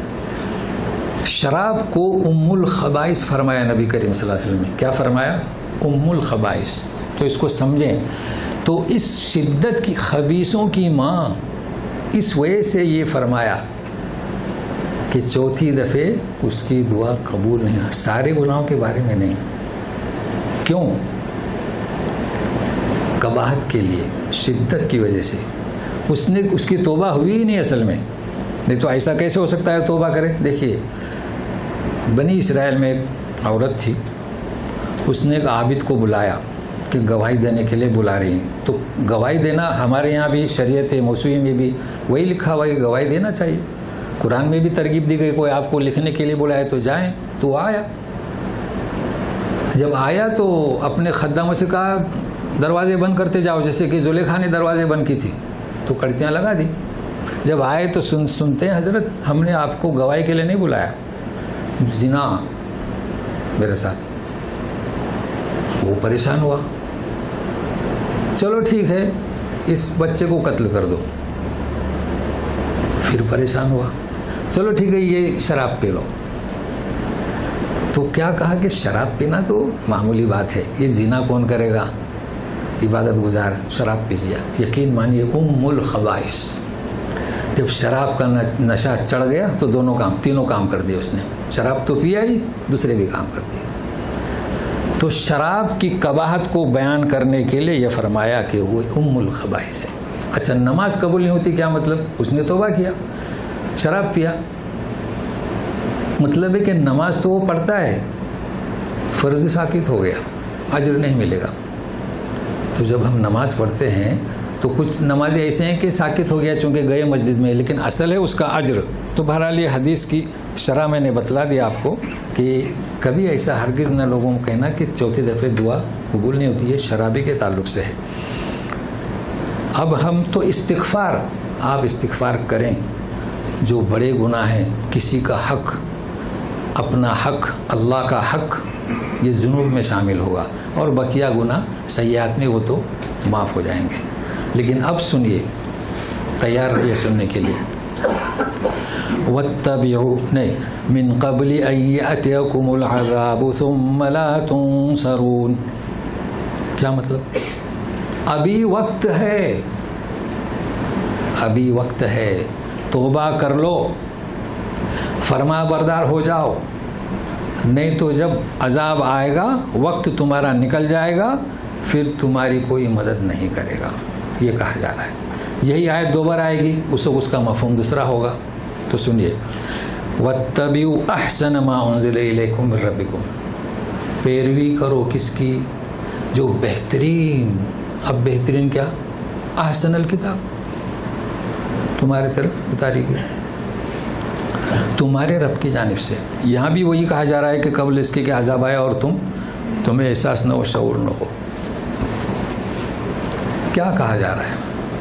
[SPEAKER 1] شراب کو ام الخبائث فرمایا نبی کریم صلی اللہ علیہ وسلم نے. کیا فرمایا؟ ام الخبائث. تو اس کو سمجھیں. تو اس شدت کی خبیثوں کی ماں، اس وجہ سے یہ فرمایا کہ 4تھی دفعہ اس کی دعا قبول نہیں. سارے گناہوں کے بارے میں نہیں. کیوں؟ قباحت کے لیے، شدت کی وجہ سے. اس کی توبہ ہوئی ہی نہیں اصل میں. نہیں تو ایسا کیسے ہو سکتا ہے توبہ کرے؟ دیکھیے بنی اسرائیل میں ایک عورت تھی، اس نے ایک عابد کو بلایا کہ گواہی دینے کے لیے بلا رہی ہیں. تو گواہی دینا ہمارے یہاں بھی شریعت موسوی میں بھی وہی لکھا ہوا ہے کہ گواہی دینا چاہیے. قرآن میں بھی ترغیب دی گئی، کوئی آپ کو لکھنے کے لیے بلائے تو جائیں. تو آیا. جب آیا تو اپنے خداموں سے کہا دروازے بند کرتے جاؤ، جیسے کہ زلیخا نے دروازے بند کی تھی تو کڑچیاں لگا دی. جب آئے تو سنتے ہیں حضرت ہم نے آپ کو گواہی کے لیے نہیں بلایا، زنا میرے ساتھ. وہ پریشان ہوا. چلو ٹھیک ہے اس بچے کو قتل کر دو. پھر پریشان ہوا. چلو ٹھیک ہے یہ شراب پی لو. تو کیا کہا کہ شراب پینا تو معمولی بات ہے، یہ زنا کون کرے گا، عبادت گزار شراب پی لیا. یقین مانیے ام الخبائث. جب شراب کا نشہ چڑھ گیا تو تینوں کام کر دیے اس نے. شراب تو پیا ہی، دوسرے بھی کام کر دیے. تو شراب کی قباحت کو بیان کرنے کے لیے یہ فرمایا کہ وہ ام الخبائث ہے. اچھا نماز قبول نہیں ہوتی، کیا مطلب؟ اس نے توبہ کیا، شراب پیا. مطلب ہے کہ نماز تو وہ پڑھتا ہے، فرض ساقط ہو گیا، اجر نہیں ملے گا. تو جب ہم نماز پڑھتے ہیں تو کچھ نمازیں ایسے ہیں کہ ساقط ہو گیا چونکہ گئے مسجد میں، لیکن اصل ہے اس کا اجر. تو بہرحال یہ حدیث کی شرح میں نے بتلا دیا آپ کو کہ کبھی ایسا ہرگز نہ لوگوں کو کہنا کہ چوتھی دفعہ دعا قبول نہیں ہوتی ہے، شرابی کے تعلق سے ہے۔ اب ہم تو استغفار، آپ استغفار کریں، جو بڑے گناہ ہیں، کسی کا حق، اپنا حق، اللہ کا حق، یہ ذنوب میں شامل ہوگا، اور بقیہ گناہ سیئات میں وہ تو معاف ہو جائیں گے۔ لیکن اب سنیے، تیار رہیے سننے کے لیے۔ وَاتَّبِعُوا نہیں مِن قَبْلِ أَن يَأْتِيَكُمُ الْعَذَابُ ثُمَّ لَا تُنصَرُونَ، کیا مطلب؟ ابھی وقت ہے، ابھی وقت ہے، توبہ کر لو، فرما بردار ہو جاؤ، نہیں تو جب عذاب آئے گا وقت تمہارا نکل جائے گا، پھر تمہاری کوئی مدد نہیں کرے گا، یہ کہا جا رہا ہے۔ یہی آیت دو بار آئے گی، اس کا مفہوم دوسرا ہوگا۔ تو سنیے، وَاتَّبِعُوا أَحْسَنَ مَا أُنزِلَ إِلَيْكُم مِّن رَّبِّكُم، پیروی کرو کس کی؟ جو بہترین، اب بہترین کیا؟ احسن الکتاب، تمہارے طرف اتاری گئی تمہارے رب کی جانب سے۔ یہاں بھی وہی کہا جا رہا ہے کہ قبل اس کے کہ عذاب آیا اور تمہیں احساس نہ ہو، شعور نہ ہو۔ کیا کہا جا رہا ہے؟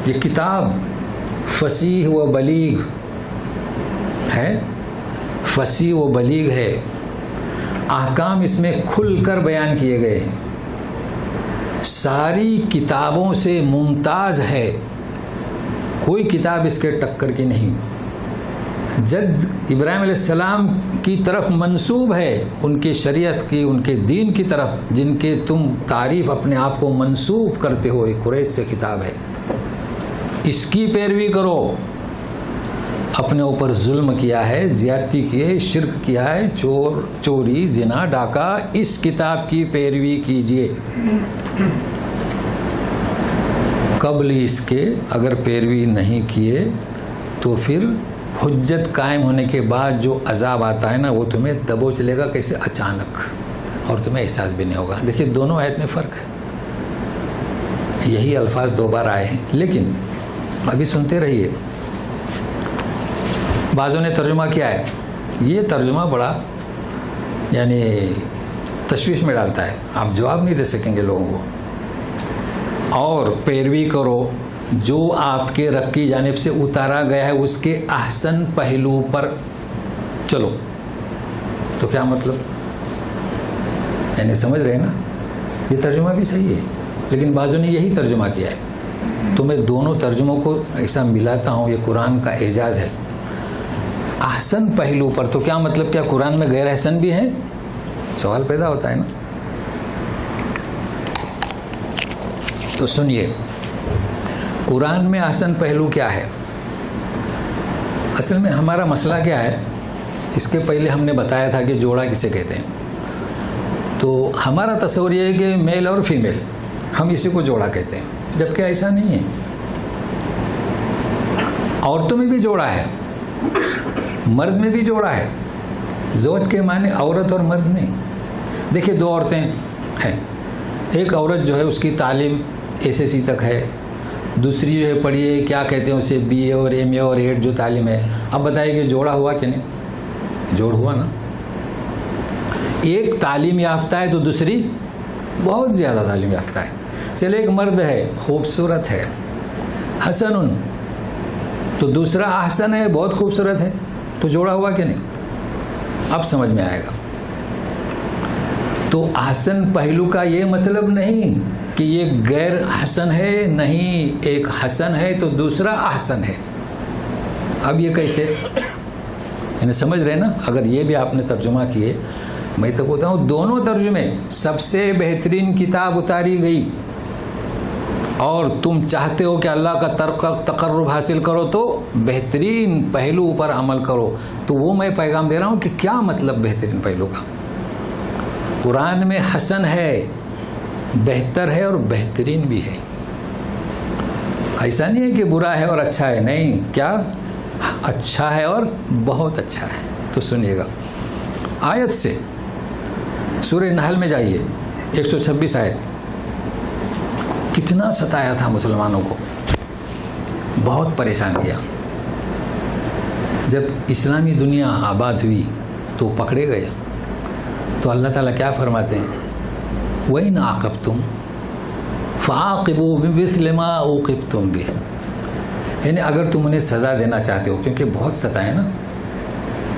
[SPEAKER 1] یہ کتاب فصیح و بلیغ ہے، فصیح و بلیغ ہے، احکام اس میں کھل کر بیان کیے گئے ہیں، ساری کتابوں سے ممتاز ہے، کوئی کتاب اس کے ٹکر کی نہیں۔ جد ابراہیم علیہ السلام کی طرف منسوب ہے، ان کی شریعت کی، ان کے دین کی طرف، جن کے تم تعریف اپنے آپ کو منسوب کرتے ہو، ایک قریش سے کتاب ہے، اس کی پیروی کرو۔ اپنے اوپر ظلم کیا ہے، زیادتی کی ہے، شرک کیا ہے، چوری، زنا، ڈاکہ، اس کتاب کی پیروی کیجیے۔ قبل اس کے اگر پیروی نہیں کیے تو پھر حجت قائم ہونے کے بعد جو عذاب آتا ہے نا، وہ تمہیں دبوچ لے گا، کیسے؟ اچانک، اور تمہیں احساس بھی نہیں ہوگا۔ دیکھیے دونوں آیت میں فرق ہے، یہی الفاظ دو بار آئے ہیں، لیکن ابھی سنتے رہیے۔ بعضوں نے ترجمہ کیا ہے، یہ ترجمہ بڑا یعنی تشویش میں ڈالتا ہے، آپ جواب نہیں دے سکیں گے لوگوں کو۔ اور پیروی کرو جو آپ کے رب کی جانب سے اتارا گیا ہے، اس کے احسن پہلو پر چلو۔ تو کیا مطلب؟ یعنی سمجھ رہے نا، یہ ترجمہ بھی صحیح ہے، لیکن بعضوں نے یہی ترجمہ کیا ہے۔ تو میں دونوں ترجموں کو ایسا ملاتا ہوں، یہ قرآن کا اعجاز ہے۔ احسن پہلو پر، تو کیا مطلب؟ کیا قرآن میں غیر احسن بھی ہیں؟ سوال پیدا ہوتا ہے نا۔ تو سنیے، قرآن میں احسن پہلو کیا ہے؟ اصل میں ہمارا مسئلہ کیا ہے، اس کے پہلے ہم نے بتایا تھا کہ جوڑا کسے کہتے ہیں۔ تو ہمارا تصور یہ ہے کہ میل اور فیمیل، ہم اسی کو جوڑا کہتے ہیں، جبکہ ایسا نہیں ہے۔ عورتوں میں بھی جوڑا ہے، مرد میں بھی جوڑا ہے۔ زوج کے معنی عورت اور مرد نہیں۔ دیکھیے دو عورتیں ہیں، ایک عورت جو ہے اس کی تعلیم SSC تک ہے، دوسری جو ہے پڑھیے کیا کہتے ہیں اسے BA اور MA اور 8 جو تعلیم ہے۔ اب بتائیے کہ جوڑا ہوا کہ نہیں؟ جوڑ ہوا نا۔ ایک تعلیم یافتہ ہے تو دوسری بہت زیادہ تعلیم یافتہ ہے۔ چلے ایک مرد ہے، خوبصورت ہے، حسن، تو دوسرا احسن ہے، بہت خوبصورت ہے، تو جوڑا ہوا کہ نہیں؟ اب سمجھ میں آئے گا۔ تو احسن پہلو کا یہ مطلب نہیں کہ یہ غیر حسن ہے، نہیں، ایک حسن ہے تو دوسرا احسن ہے۔ اب یہ کیسے؟ یعنی سمجھ رہے نا؟ اگر یہ بھی آپ نے ترجمہ کیے، میں تو کہتا ہوں دونوں ترجمے، سب سے بہترین کتاب اتاری گئی اور تم چاہتے ہو کہ اللہ کا تقرب حاصل کرو تو بہترین پہلو پر عمل کرو۔ تو وہ میں پیغام دے رہا ہوں کہ کیا مطلب بہترین پہلو کا؟ قرآن میں حسن ہے، بہتر ہے اور بہترین بھی ہے۔ ایسا نہیں ہے کہ برا ہے اور اچھا ہے، نہیں، کیا اچھا ہے اور بہت اچھا ہے۔ تو سنیے گا آیت سے، سورہ نحل میں جائیے، 126 آیت۔ کتنا ستایا تھا مسلمانوں کو، بہت پریشان کیا۔ جب اسلامی دنیا آباد ہوئی تو پکڑے گئے، تو اللہ تعالیٰ کیا فرماتے ہیں؟ وَإِنْ عَاقَبْتُمْ فَعَاقِبُوا بِمِثْلِ مَا عُوقِبْتُمْ بِهِ، یعنی اگر تم انہیں سزا دینا چاہتے ہو، کیونکہ بہت ستائے نا،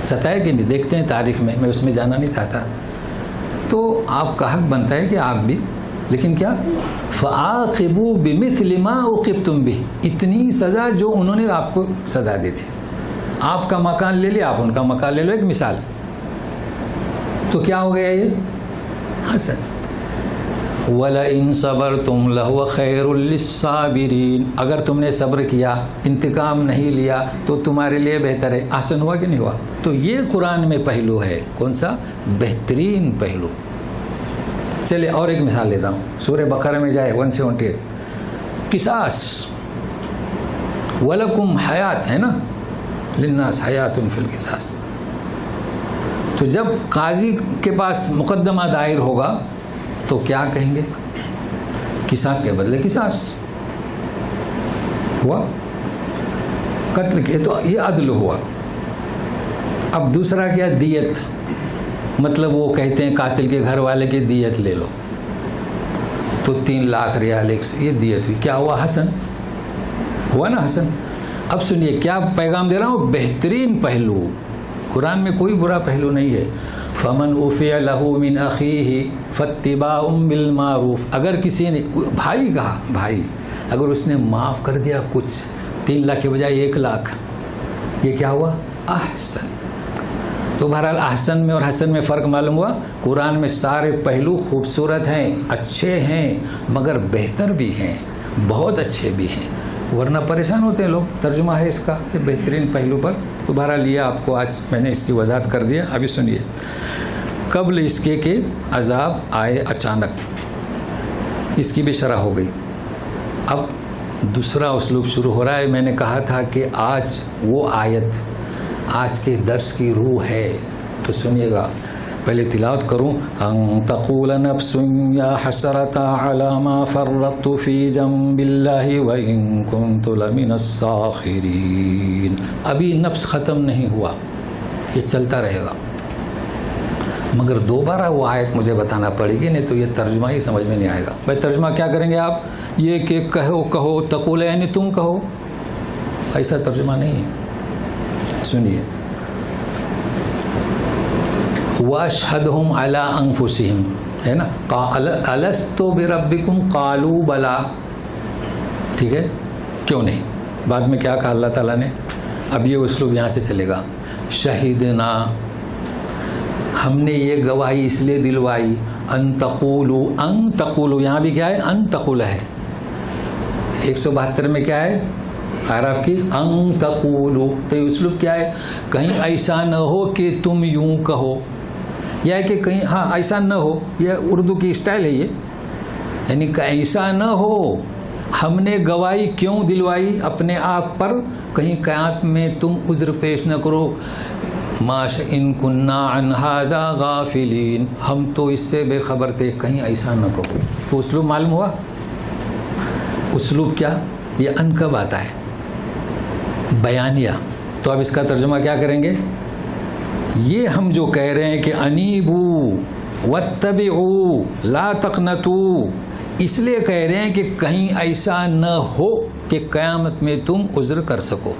[SPEAKER 1] ستائے کہ نہیں دیکھتے ہیں تاریخ میں اس میں جانا نہیں چاہتا، تو آپ کا حق بنتا ہے کہ آپ بھی، لیکن کیا؟ فَعَاقِبُوا بِمِثْلِ مَا عُوقِبْتُمْ بِهِ، اتنی سزا جو انہوں نے آپ کو سزا دی تھی۔ آپ کا مکان لے لیا، آپ ان کا مکان لے لو، ایک مثال، تو کیا ہو گیا یہ حسن۔ وَلَئِن صَبَرْتُمْ لَهُوَ خَيْرٌ لِلصَّابِرِينَ، اگر تم نے صبر کیا، انتقام نہیں لیا، تو تمہارے لیے بہتر ہے۔ احسن ہوا کہ نہیں ہوا؟ تو یہ قرآن میں پہلو ہے، کون سا؟ بہترین پہلو۔ چلے اور ایک مثال لیتا ہوں، سورہ بقرہ میں جائے 178، قصاص، وَلَكُمْ حَيَاتٌ ہے نا، لِلنَّاسِ حَيَاتٌ فِي الْقِصَاصِ۔ تو جب قاضی کے پاس مقدمہ دائر ہوگا تو کیا کہیں گے؟ قصاص کے بدلے قصاص ہوا، قتل کے تو یہ عدل ہوا۔ اب دوسرا کیا؟ دیت، مطلب وہ کہتے ہیں قاتل کے گھر والے کی دیت لے لو، تو 3 لاکھ ریال یہ دیت ہوئی، کیا ہوا؟ حسن ہوا نا، حسن۔ اب سنیے کیا پیغام دے رہا ہوں، بہترین پہلو، قرآن میں کوئی برا پہلو نہیں ہے۔ فَمَنْ عُفِيَ لَهُ مِنْ أَخِيهِ فَاتِّبَاعٌ بِالْمَعْرُوفِ، اگر کسی نے بھائی کہا، بھائی اگر اس نے معاف کر دیا کچھ، 3 لاکھ کے بجائے 1 لاکھ، یہ کیا ہوا؟ احسن۔ تو بہرحال احسن میں اور حسن میں فرق معلوم ہوا۔ قرآن میں سارے پہلو خوبصورت ہیں، اچھے ہیں، مگر بہتر بھی ہیں، بہت اچھے بھی ہیں، ورنہ پریشان ہوتے ہیں لوگ۔ ترجمہ ہے اس کا کہ بہترین پہلو پر، تو بہرحال یہ آپ کو آج میں نے اس کی وضاحت کر دیا۔ ابھی سنیے، قبل اس کے کہ عذاب آئے اچانک، اس کی بھی شرح ہو گئی۔ اب دوسرا اسلوب شروع ہو رہا ہے۔ میں نے کہا تھا کہ آج وہ آیت آج کے درس کی روح ہے، تو سنیے گا، پہلے تلاوت کروں۔ ان تقول نفس یا حسرۃ علی ما فرطت فی جنب اللہ وان کنت لمن الساخرین۔ ابھی نفس ختم نہیں ہوا، یہ چلتا رہے گا، مگر دوبارہ وہ آیت مجھے بتانا پڑے گی، نہیں تو یہ ترجمہ ہی سمجھ میں نہیں آئے گا۔ بھائی ترجمہ کیا کریں گے آپ؟ یہ کہ کہو تقول یعنی تم کہو، ایسا ترجمہ نہیں ہے۔ سنیے، وَأَشْهَدْهُمْ عَلَىٰ أَنفُسِهِمْ ہے نا، أَلَسْتُ بِرَبِّكُمْ قَالُوا بَلَىٰ، ٹھیک ہے، کیوں نہیں؟ بعد میں کیا کہا اللہ تعالیٰ نے؟ اب یہ اسلوب یہاں سے چلے گا۔ شہدنا، ہم نے یہ گواہی اس لیے دلوائی، ان تقولوا، یہاں بھی کیا ہے؟ ان تقول ہے، 172 میں کیا ہے اعراف کی؟ ان تقولوا، تو یہ اسلوب کیا ہے؟ کہیں ایسا نہ ہو کہ تم یوں کہو، یا کہ کہیں ہاں ایسا نہ ہو، یہ اردو کی اسٹائل ہے یہ، یعنی کہ ایسا نہ ہو، ہم نے گواہی کیوں دلوائی اپنے آپ پر، کہیں قیامت میں تم عذر پیش نہ کرو، ماش ان کننا عن ھذا غافلین، ہم تو اس سے بے خبر تھے، کہیں ایسا نہ کہو۔ تو اسلوب معلوم ہوا؟ اسلوب کیا؟ یہ ان کب آتا ہے؟ بیانیہ۔ تو اب اس کا ترجمہ کیا کریں گے؟ یہ ہم جو کہہ رہے ہیں کہ انیبو واتبعوا لا تقنطوا، اس لیے کہہ رہے ہیں کہ کہیں ایسا نہ ہو کہ قیامت میں تم عذر کر سکو۔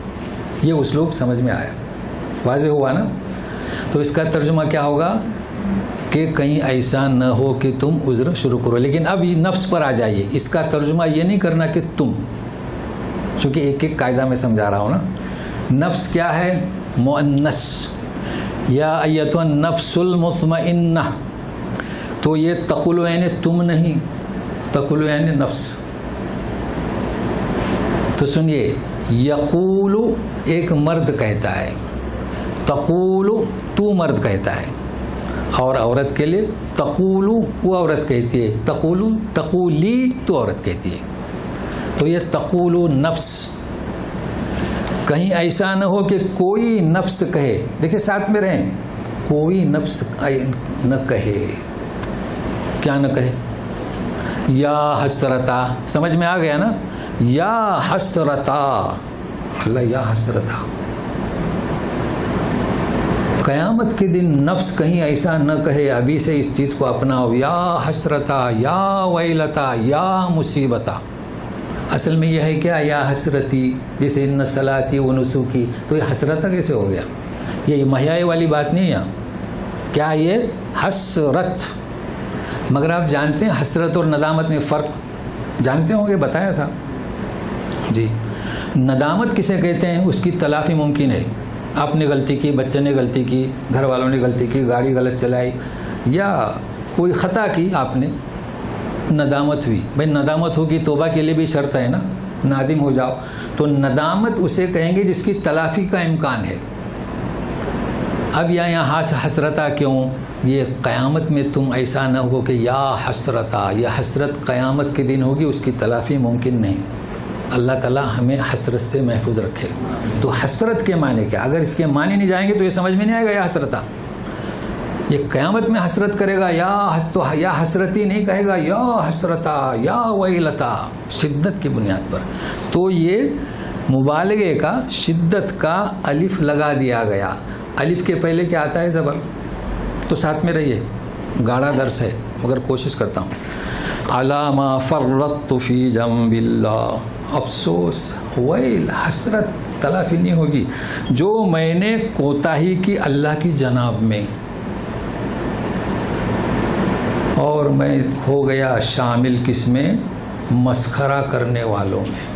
[SPEAKER 1] یہ اسلوب سمجھ میں آیا، واضح ہوا نا؟ تو اس کا ترجمہ کیا ہوگا کہ کہیں ایسا نہ ہو کہ تم عذر شروع کرو۔ لیکن اب یہ نفس پر آ جائیے، اس کا ترجمہ یہ نہیں کرنا کہ تم، چونکہ ایک ایک قاعدہ میں سمجھا رہا ہوں نا۔ نفس کیا ہے؟ مؤنث، یا ایتھا النفس المطمئنہ، تو یہ تقول یعنی تم نہیں، تقول یعنی نفس۔ تو سنیے، یقول ایک مرد کہتا ہے، تقول تو مرد کہتا ہے، اور عورت کے لیے تقول وہ عورت کہتی ہے، تقولی تو عورت کہتی ہے۔ تو یہ تقول نفس، کہیں ایسا نہ ہو کہ کوئی نفس کہے، دیکھیں ساتھ میں رہیں، کوئی نفس نہ کہے، کیا نہ کہے؟ یا حسرتا، سمجھ میں آ گیا نا؟ یا حسرتا، اللہ یا حسرتا، قیامت کے دن نفس کہیں ایسا نہ کہے ابھی سے اس چیز کو اپناؤ، یا حسرتا یا ویلتا یا مصیبتا. اصل میں یہ ہے کیا؟ یا حسرتی، جیسے ان صلاتی و نسوکی، تو یہ حسرتا کیسے ہو گیا؟ یہ محیائے والی بات نہیں ہے. کیا یہ حسرت؟ مگر آپ جانتے ہیں حسرت اور ندامت میں فرق جانتے ہوں گے، بتایا تھا جی. ندامت کسے کہتے ہیں؟ اس کی تلافی ممکن ہے. آپ نے غلطی کی، بچے نے غلطی کی، گھر والوں نے غلطی کی، گاڑی غلط چلائی یا کوئی خطا کی آپ نے، ندامت ہوئی. بھائی ندامت ہوگی، توبہ کے لیے بھی شرط ہے نا، نادم ہو جاؤ. تو ندامت اسے کہیں گے جس کی تلافی کا امکان ہے. اب یہاں حسرتا کیوں؟ یہ قیامت میں تم ایسا نہ ہو کہ یا حسرتا، یہ حسرت قیامت کے دن ہوگی، اس کی تلافی ممکن نہیں. اللہ تعالیٰ ہمیں حسرت سے محفوظ رکھے. تو حسرت کے معنی کیا؟ اگر اس کے معنی نہیں جائیں گے تو یہ سمجھ میں نہیں آئے گا. یا حسرتا، یہ قیامت میں حسرت کرے گا، یا حسرتی نہیں کہے گا، یا حسرتا یا ویلتا، شدت کی بنیاد پر. تو یہ مبالغے کا، شدت کا الف لگا دیا گیا. الف کے پہلے کیا آتا ہے؟ زبر. تو ساتھ میں رہیے، گاڑا درس ہے مگر کوشش کرتا ہوں. علامہ فرطت فی جنب اللہ، افسوس، ویل، حسرت تلافی نہیں ہوگی، جو میں نے کوتاہی کی اللہ کی جناب میں، اور میں ہو گیا شامل کس میں؟ مسخرہ کرنے والوں میں.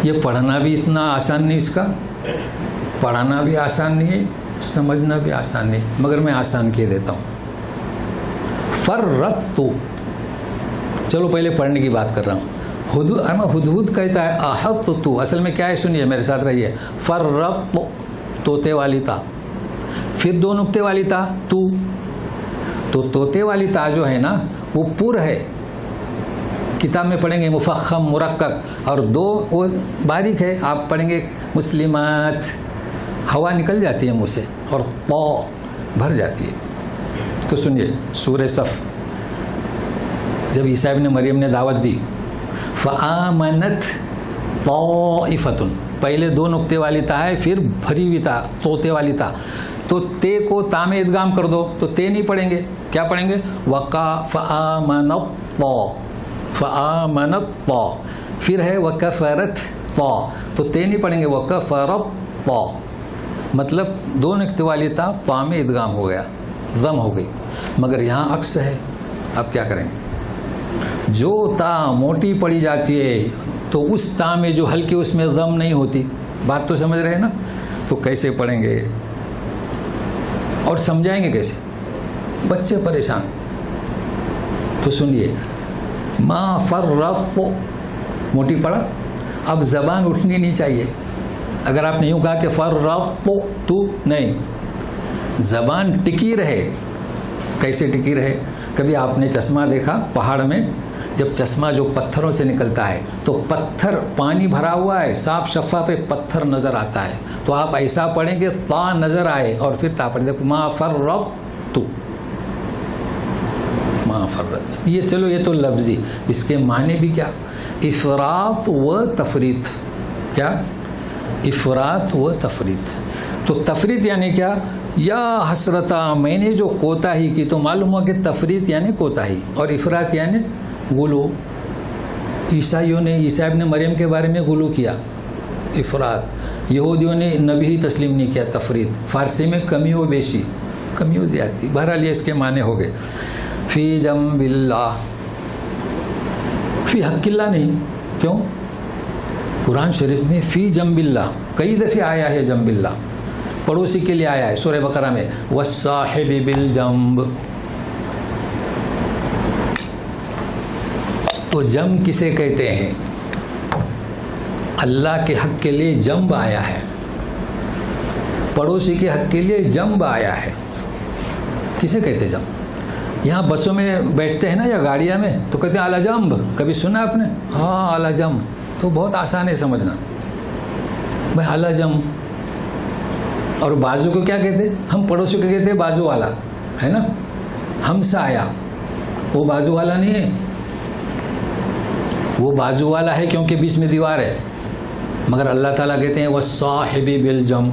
[SPEAKER 1] یہ پڑھنا بھی اتنا آسان نہیں، اس کا پڑھانا بھی آسان نہیں ہے، سمجھنا بھی آسان نہیں، مگر میں آسان کیے دیتا ہوں. فرطت، چلو پہلے پڑھنے کی بات کر رہا ہوں. ہدہد کہتا ہے احطت، اصل میں کیا ہے؟ سنیے میرے ساتھ رہیے. فرطت، طوطے والی تا، پھر دو نقطے والی تا، تو طوطے والی تا جو ہے نا وہ پر ہے، کتاب میں پڑھیں گے مفخم مرکب، اور دو وہ باریک ہے. آپ پڑھیں گے مسلمات، ہوا نکل جاتی ہے منہ سے اور تو بھر جاتی ہے. تو سنیے سورہ صف، جب عیسیٰ ابن مریم نے دعوت دی، فآمنت طائفتن، پہلے دو نقطے والی تا ہے، پھر بھری ہوئی تا، طوطے والی تا. تو تے کو تا میں ادغام کر دو تو تے نہیں پڑھیں گے، کیا پڑھیں گے؟ فآمنت طا، فآمنت طا. پھر ہے وکفرت طا، تو تے نہیں پڑھیں گے، وکفرت طا. مطلب دو نقطے والی تا طا میں ادغام ہو گیا، ضم ہو گئی. مگر یہاں عکس ہے. اب کیا کریں گے؟ جو تا موٹی پڑی جاتی ہے تو اس تا میں جو ہلکی، اس میں ضم نہیں ہوتی. بات تو سمجھ رہے ہیں نا؟ تو کیسے پڑھیں گے اور سمجھائیں گے کیسے؟ بچے پریشان. تو سنیے، ما فرط، موٹی پڑا. اب زبان اٹھنی نہیں چاہیے. اگر آپ نے یوں کہا کہ فرط تو نہیں، زبان ٹکی رہے. کیسے ٹکی رہے؟ کبھی آپ نے چشمہ دیکھا پہاڑ میں؟ جب چشمہ جو پتھروں سے نکلتا ہے تو پتھر، پانی بھرا ہوا ہے، صاف شفاف پتھر نظر آتا ہے، تو آپ ایسا پڑھیں کہ تا نظر آئے اور پھر تا پڑھیں. دیکھو ما فرط، ما فرط. یہ چلو یہ تو لفظی، اس کے معنی بھی کیا؟ افراط و تفریط. کیا؟ افراط و تفریط. تو تفریط یعنی کیا؟ یا حسرتا، میں نے جو کوتاہی کی. تو معلوم ہوا کہ تفریط یعنی کوتاہی اور افراط یعنی غلو. عیسائیوں نے عیسیٰ ابن مریم کے بارے میں غلو کیا، افراط. یہودیوں نے نبی ہی تسلیم نہیں کیا، تفریط. فارسی میں کمی و بیشی، کمی و زیادتی. بہرحال یہ اس کے معنی ہو گئے. فی جنب اللہ، فی حق اللہ نہیں. کیوں؟ قرآن شریف میں فی جنب اللہ کئی دفعہ آیا ہے. جنب اللہ پڑوسی کے لیے آیا ہے سورہ بقرہ میں، والصاحب بالجنب. تو جنب کسے کہتے ہیں؟ اللہ کے حق کے لیے جنب آیا ہے، پڑوسی کے حق کے لیے جنب آیا ہے. کسے کہتے جنب؟ یہاں بسوں میں بیٹھتے ہیں نا یا گاڑیاں میں تو کہتے ہیں اعلی جنب. کبھی سنا آپ نے؟ ہاں اعلی جنب. تو بہت آسان ہے سمجھنا. بھائی اعلی جنب. اور بازو کو کیا کہتے؟ ہم پڑوسی کو کہتے ہیں بازو والا، ہے نا؟ ہم سے آیا، وہ بازو والا نہیں ہے. وہ بازو والا ہے کیونکہ بیچ میں دیوار ہے، مگر اللہ تعالیٰ کہتے ہیں والصاحب بالجنب.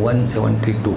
[SPEAKER 1] 172।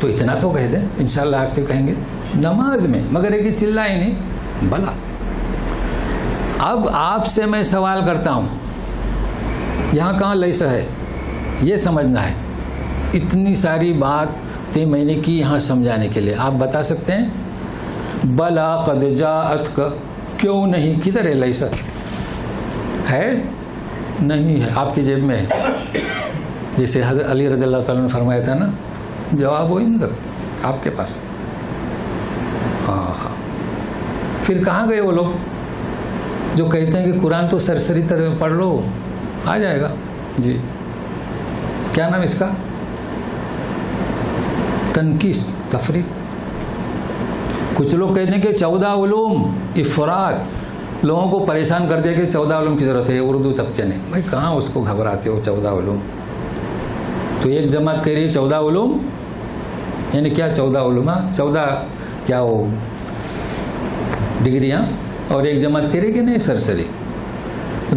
[SPEAKER 1] تو اتنا تو کہہ دیں انشاءاللہ آپ سے کہیں گے نماز میں، مگر ایک ہی چلائے نہیں بلا۔ اب آپ سے میں سوال کرتا ہوں، یہاں کہاں لیسا ہے یہ سمجھنا ہے، اتنی ساری بات میں نے کی یہاں سمجھانے کے لیے، آپ بتا سکتے ہیں؟ بلا قد جاءتک، کیوں نہیں، کدھر ہے لیسا؟ ہے نہیں ہے، آپ کی جیب میں ہے، جیسے حضرت علی رضی اللہ تعالیٰ نے فرمایا تھا نا، جواب و عندک، آپ کے پاس۔ ہاں پھر کہاں گئے وہ لوگ جو کہتے ہیں کہ قرآن تو سرسری طرح پڑھ لو آ جائے گا؟ جی کیا نام اس کا؟ تنقیص، تفریق۔ کچھ لوگ کہتے ہیں کہ 14 علوم افراد، لوگوں کو پریشان کر دیا کہ 14 علوم کی ضرورت ہے اردو طبقے نے۔ بھائی کہاں اس کو گھبراتے ہو 14 علوم؟ تو ایک جماعت کہہ رہی ہے 14 علوم، یعنی کیا 14 علوم، 14 کیا وہ ڈگریاں، اور ایک جماعت کہہ رہی کہ نہیں سرسری۔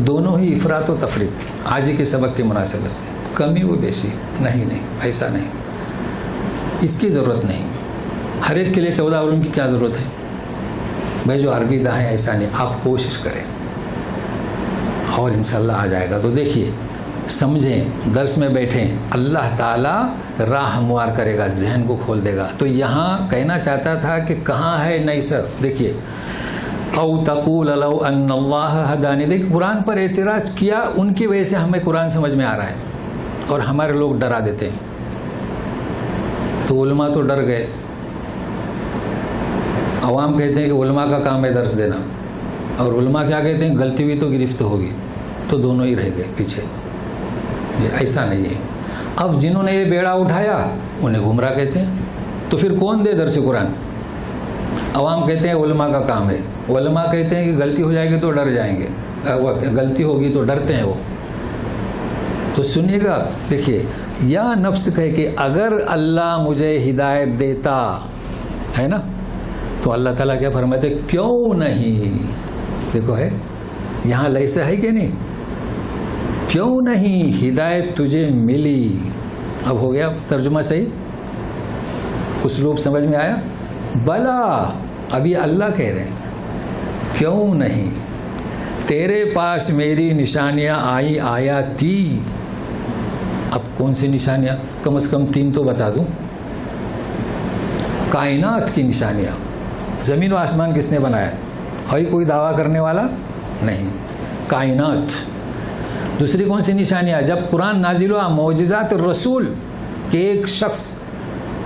[SPEAKER 1] دونوں ہی افراط و تفریط آج ہی کے سبق کی مناسبت سے، کمی و بیشی نہیں، ایسا نہیں، اس کی ضرورت نہیں۔ ہر ایک کے لیے 14 علوم کی کیا ضرورت ہے؟ بھائی جو عربی داں ہے ایسا نہیں، آپ کوشش کریں اور انشاءاللہ آ جائے گا۔ تو دیکھیے سمجھیں، درس میں بیٹھیں، اللہ تعالیٰ راہ ہموار کرے گا، ذہن کو کھول دے گا۔ تو یہاں کہنا چاہتا تھا کہ کہاں ہے نہیں سر، دیکھیے او تقول لو ان اللہ ہدانی، دیکھ قرآن پر اعتراض کیا، ان کی وجہ سے ہمیں قرآن سمجھ میں آ رہا ہے اور ہمارے لوگ ڈرا دیتے ہیں۔ تو علماء تو ڈر گئے، عوام کہتے ہیں کہ علماء کا کام ہے درس دینا، اور علماء کیا کہتے ہیں غلطی ہوئی تو گرفت ہوگی، تو دونوں ہی رہ گئے پیچھے۔ یہ ایسا نہیں ہے۔ اب جنہوں نے یہ بیڑا اٹھایا انہیں گمراہ کہتے ہیں، تو پھر کون دے درس قرآن؟ عوام کہتے ہیں علماء کا کام ہے، علماء کہتے ہیں کہ غلطی ہو جائے گی تو ڈر جائیں گے، غلطی ہوگی تو ڈرتے ہیں وہ۔ تو سنیے گا، دیکھیے یا نفس کہے کہ اگر اللہ مجھے ہدایت دیتا ہے نا، تو اللہ تعالیٰ کیا فرماتے؟ کیوں نہیں؟ دیکھو ہے یہاں لیسا ہے کہ نہیں، کیوں نہیں ہدایت تجھے ملی۔ اب ہو گیا ترجمہ صحیح، اسلوب سمجھ میں آیا؟ بلا، ابھی اللہ کہہ رہے ہیں کیوں نہیں، تیرے پاس میری نشانیاں آیا تھی۔ اب کون سی نشانیاں؟ کم از کم 3 تو بتا دوں۔ کائنات کی نشانیاں، زمین و آسمان کس نے بنایا؟ ہے کوئی دعویٰ کرنے والا نہیں، کائنات۔ دوسری کون سی نشانیاں؟ جب قرآن نازل ہوا، معجزات الرسول، کہ ایک شخص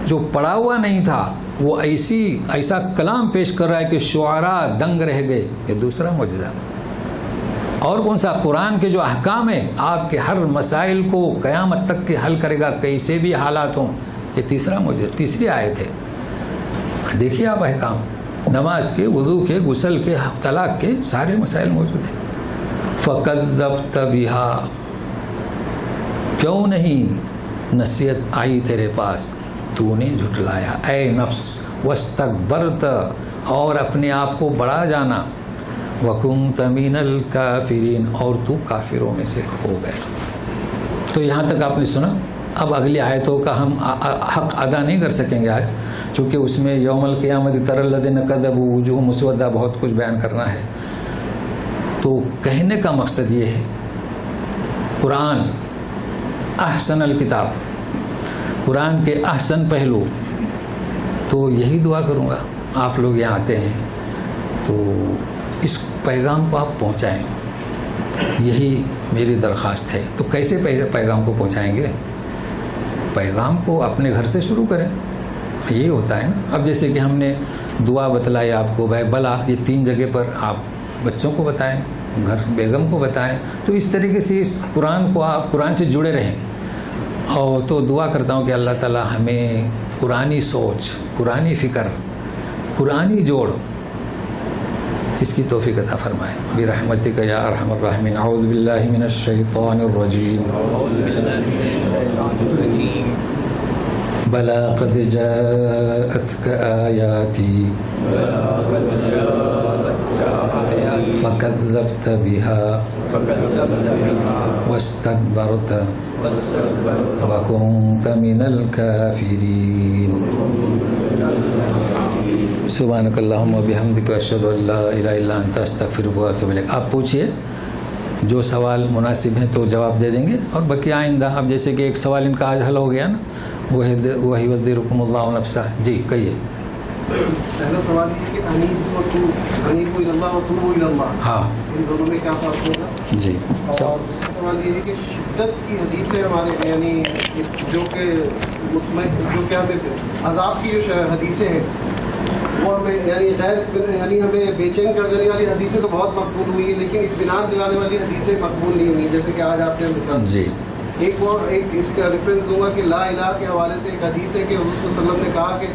[SPEAKER 1] جو پڑھا ہوا نہیں تھا وہ ایسا کلام پیش کر رہا ہے کہ شعراء دنگ رہ گئے، یہ دوسرا معجزہ۔ اور کون سا؟ قرآن کے جو احکام ہیں، آپ کے ہر مسائل کو قیامت تک کے حل کرے گا، کیسے بھی حالات ہوں، یہ تیسرا معجزہ، تیسری آیت ہے۔ دیکھیے آپ احکام، نماز کے، وضو کے، غسل کے، طلاق کے، سارے مسائل موجود ہیں۔ فَكَذَّبْتَ بِهَا، کیوں نہیں نصیحت آئی تیرے پاس، تو نے جھٹلایا۔ اے نفس وَاسْتَكْبَرْتَ، اور اپنے آپ کو بڑا جانا، وَكُنْتَ مِنَ الْكَافِرِينَ، اور تو کافروں میں سے ہو گئے۔ تو یہاں تک آپ نے سنا۔ اب اگلی آیتوں کا ہم حق ادا نہیں کر سکیں گے آج، چونکہ اس میں یوم القیامت تری الذین کذبوا وجوہ مسودہ بہت کچھ بیان کرنا ہے۔ تو کہنے کا مقصد یہ ہے، قرآن احسن الکتاب، قرآن کے احسن پہلو، تو یہی دعا کروں گا آپ لوگ یہاں آتے ہیں تو اس پیغام کو آپ پہنچائیں، یہی میری درخواست ہے۔ تو کیسے پیغام کو پہنچائیں گے؟ پیغام کو اپنے گھر سے شروع کریں، یہ ہوتا ہے نا۔ اب جیسے کہ ہم نے دعا بتلائی آپ کو، بھائی بلا، یہ 3 جگہ پر آپ بچوں کو بتائیں، گھر بیگم کو بتائیں، تو اس طریقے سے اس قرآن کو آپ قرآن سے جڑے رہیں۔ اور تو دعا کرتا ہوں کہ اللہ تعالیٰ ہمیں قرآنی سوچ، قرآنی فکر، قرآنی جوڑ، اس کی توفیق عطا فرمائے برحمتک یا ارحم الراحمین۔ اعوذ باللہ من الشیطان الرجیم۔ بلا قد جاءتک آیاتی فکذبت بها واستكبرت وكنت من الكافرين سبحانك اللهم وبحمدك اشهد ان لا اله الا انت استغفرك واتوب اليك. آپ پوچھیے جو سوال مناسب ہیں تو جواب دے دیں گے, اور باقی آئندہ اب جیسے کہ ایک سوال ان کا آج حل ہو گیا نا, وہی ودیرکم اللہ نفسہ. جی کہیے.
[SPEAKER 2] پہلا سوال یہ کہ انیبوا الی اللہ و توبوا الی اللہ,
[SPEAKER 1] ہاں
[SPEAKER 2] ان دونوں میں کیا فرق ہوگا؟
[SPEAKER 1] جی.
[SPEAKER 2] اور دوسرا سوال یہ ہے کہ شدت کی حدیثیں ہمارے یعنی جو کہ جو کہ ہمیں عذاب کی جو حدیثیں ہیں وہ ہمیں یعنی یعنی ہمیں بے چین کر دینے والی حدیثیں تو بہت مقبول ہوئی ہیں, لیکن اطمینان دلانے والی حدیثیں مقبول نہیں ہوئی, جیسے کہ آج آپ نے مثال.
[SPEAKER 1] جی
[SPEAKER 2] ایک اور ایک اس کا ریفرنس دوں گا کہ لا الہ کے حوالے سے ایک حدیث ہے کہ حضور صلی اللہ علیہ وسلم نے کہا کہ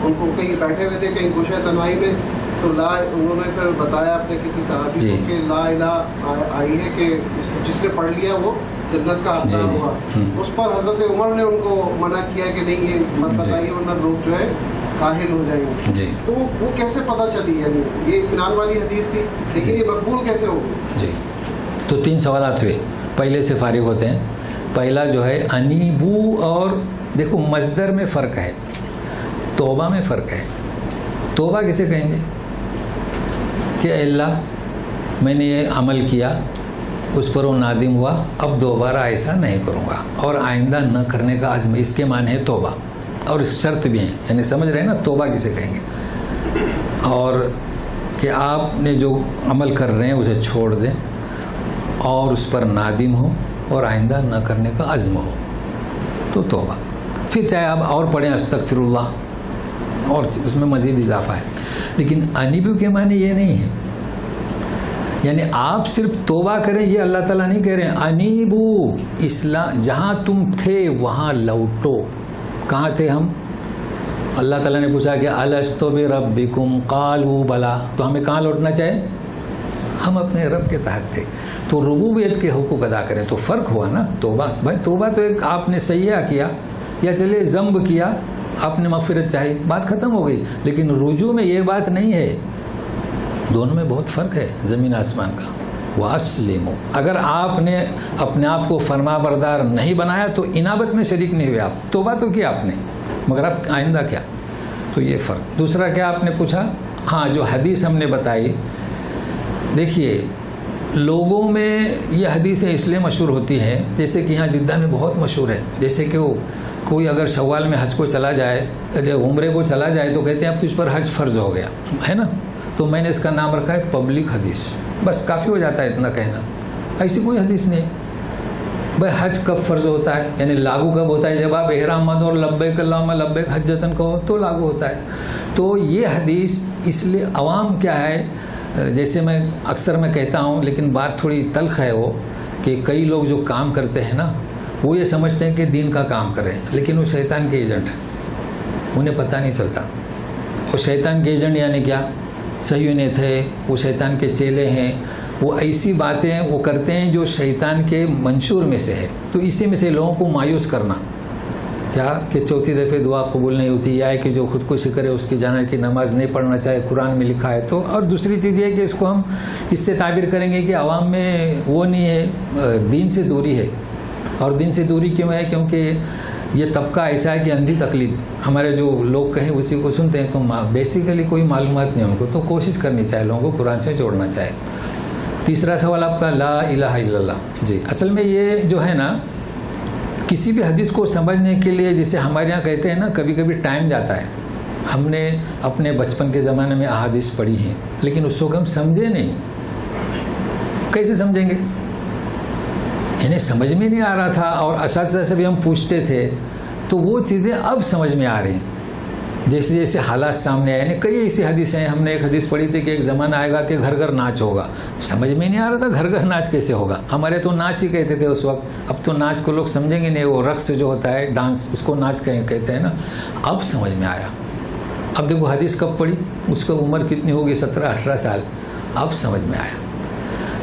[SPEAKER 2] ان کو کہیں بیٹھے ہوئے تھے کہیں گوشہ تنہائی میں, تو انہوں نے پھر بتایا اپنے کسی صحابی کو کہ لا الہ آئی ہے کہ جس نے پڑھ لیا وہ جنت کا حقدار ہوا. اس پر حضرت عمر نے ان کو منع کیا کہ نہیں یہ مت بتائیے ورنہ لوگ جو ہے کاہل ہو جائیں گے.
[SPEAKER 1] جی
[SPEAKER 2] تو وہ کیسے پتہ چلی, یعنی یہ اطمینان والی حدیث تھی لیکن یہ مقبول کیسے ہوگی؟
[SPEAKER 1] جی تو 3 سوالات ہوئے, پہلے سے فارغ ہوتے ہیں. پہلا جو ہے انیبو, اور دیکھو مصدر میں فرق ہے, توبہ میں فرق ہے. توبہ کسے کہیں گے کہ اے اللہ میں نے یہ عمل کیا, اس پر وہ نادم ہوا, اب دوبارہ ایسا نہیں کروں گا اور آئندہ نہ کرنے کا عزم, اس کے معنی ہے توبہ. اور شرط بھی ہیں, یعنی سمجھ رہے ہیں نا توبہ کسے کہیں گے. اور کہ آپ نے جو عمل کر رہے ہیں اسے چھوڑ دیں اور اس پر نادم ہو اور آئندہ نہ کرنے کا عزم ہو, تو توبہ. پھر چاہے آپ اور پڑھیں استغفر اللہ, اور اس میں مزید اضافہ ہے. لیکن انیبو کے معنی یہ نہیں ہے, یعنی آپ صرف توبہ کریں یہ اللہ تعالیٰ نہیں کہہ رہے ہیں. انیبو اسلام, جہاں تم تھے وہاں لوٹو. کہاں تھے ہم؟ اللہ تعالیٰ نے پوچھا کہ الستو بربکم قالوا بلا, تو ہمیں کہاں لوٹنا چاہیے؟ ہم اپنے رب کے تحت تھے. تو ربوبیت کے حقوق ادا کریں, تو فرق ہوا نا. توبہ بھائی توبہ تو ایک آپ نے سیئہ کیا یا چلے ذنب کیا, آپ نے مغفرت چاہی, بات ختم ہو گئی. لیکن رجوع میں یہ بات نہیں ہے, دونوں میں بہت فرق ہے زمین آسمان کا. واسلموا, اگر آپ نے اپنے آپ کو فرما بردار نہیں بنایا تو انابت میں شریک نہیں ہوئے آپ. توبہ تو کیا آپ نے, مگر اب آئندہ کیا, تو یہ فرق. دوسرا کیا آپ نے پوچھا؟ ہاں جو حدیث ہم نے بتائی, دیکھیے لوگوں میں یہ حدیثیں اس لیے مشہور ہوتی ہیں, جیسے کہ یہاں جدہ میں بہت مشہور ہے. جیسے کہ کوئی اگر شوال میں حج کو چلا جائے, عمرے کو چلا جائے, تو کہتے ہیں اب تجھ پر حج فرض ہو گیا ہے نا. تو میں نے اس کا نام رکھا ہے پبلک حدیث, بس کافی ہو جاتا ہے اتنا کہنا. ایسی کوئی حدیث نہیں. بھائی حج کب فرض ہوتا ہے, یعنی لاگو کب ہوتا ہے؟ جب آپ احرام باندھو اور لبیک اللہم لبیک حجتن کہو تو لاگو ہوتا ہے. تو یہ حدیث اس لیے عوام کیا ہے, جیسے میں اکثر میں کہتا ہوں, لیکن بات تھوڑی تلخ ہے وہ, کہ کئی لوگ جو کام کرتے ہیں نا وہ یہ سمجھتے ہیں کہ دین کا کام کریں, لیکن وہ شیطان کے ایجنٹ, انہیں پتہ نہیں چلتا. وہ شیطان کے ایجنٹ یعنی کیا؟ صحیح نہیں تھے, وہ شیطان کے چیلے ہیں, وہ ایسی باتیں وہ کرتے ہیں جو شیطان کے منشور میں سے ہے. تو اسی میں سے لوگوں کو مایوس کرنا, کیا کہ چوتھی دفعہ دعا قبول نہیں ہوتی, یا ہے کہ جو خودکشی کرے اس کی جانا کی نماز نہیں پڑھنا چاہے, قرآن میں لکھا ہے. تو اور دوسری چیز یہ کہ اس کو ہم اس سے تعبیر کریں گے کہ عوام میں وہ نہیں ہے, دین سے دوری ہے. اور دین سے دوری کیوں ہے؟ کیونکہ یہ طبقہ ایسا ہے کہ اندھی تقلید, ہمارے جو لوگ کہیں اسی کو سنتے ہیں, تو بیسیکلی کوئی معلومات نہیں ان کو. تو کوشش کرنی چاہے لوگوں کو قرآن سے جوڑنا چاہے. تیسرا سوال آپ کا لا الہ الا اللہ. جی اصل میں یہ جو ہے نا, کسی بھی حدیث کو سمجھنے کے لیے, جسے ہمارے یہاں کہتے ہیں نا, کبھی کبھی ٹائم جاتا ہے. ہم نے اپنے بچپن کے زمانے میں احادیث پڑھی ہیں, لیکن اس وقت ہم سمجھے نہیں. کیسے سمجھیں گے؟ یعنی سمجھ میں نہیں آ رہا تھا, اور اساتذہ سے بھی ہم پوچھتے تھے, تو وہ چیزیں اب سمجھ میں آ رہی ہیں جیسے جیسے حالات سامنے آئے. یعنی کئی ایسی حدیثیں ہیں, ہم نے ایک حدیث پڑھی تھی کہ ایک زمانہ آئے گا کہ گھر گھر ناچ ہوگا. سمجھ میں نہیں آ رہا تھا گھر گھر ناچ کیسے ہوگا, ہمارے تو ناچ ہی کہتے تھے اس وقت. اب تو ناچ کو لوگ سمجھیں گے نہیں, وہ رقص جو ہوتا ہے ڈانس, اس کو ناچ کہتے ہیں نا. اب سمجھ میں آیا. اب دیکھو حدیث کب پڑھی, اس کو عمر کتنی ہوگی, 17-18 سال. اب سمجھ میں آیا.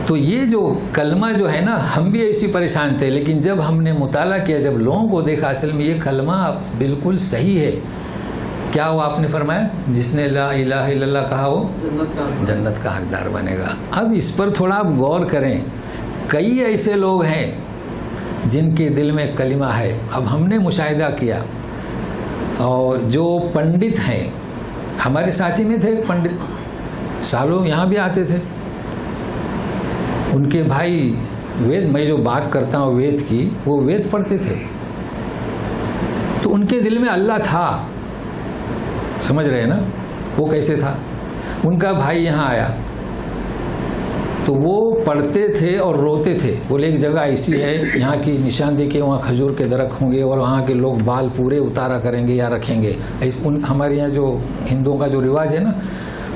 [SPEAKER 1] تو یہ جو کلمہ جو ہے نا, ہم بھی ایسی پریشان تھے, لیکن جب ہم نے مطالعہ کیا, جب لوگوں کو دیکھا, اصل میں یہ کلمہ بالکل صحیح ہے کیا وہ آپ نے فرمایا جس نے لا الہ الا اللہ کہا وہ
[SPEAKER 2] جنت کا
[SPEAKER 1] حقدار بنے گا. اب اس پر تھوڑا آپ غور کریں. کئی ایسے لوگ ہیں جن کے دل میں کلمہ ہے. اب ہم نے مشاہدہ کیا اور جو پنڈت ہیں ہمارے ساتھی میں تھے پنڈت سالوں یہاں بھی آتے تھے. ان کے بھائی وید میں جو بات کرتا ہوں وید کی وہ وید پڑھتے تھے تو ان کے دل میں اللہ تھا. سمجھ رہے ہیں نا وہ کیسے تھا. ان کا بھائی یہاں آیا تو وہ پڑھتے تھے اور روتے تھے. بولے ایک جگہ ایسی ہے یہاں کی نشاندہی کے وہاں کھجور کے درخت ہوں گے اور وہاں کے لوگ بال پورے اتارا کریں گے یا رکھیں گے. ہمارے یہاں جو ہندوؤں کا جو رواج ہے نا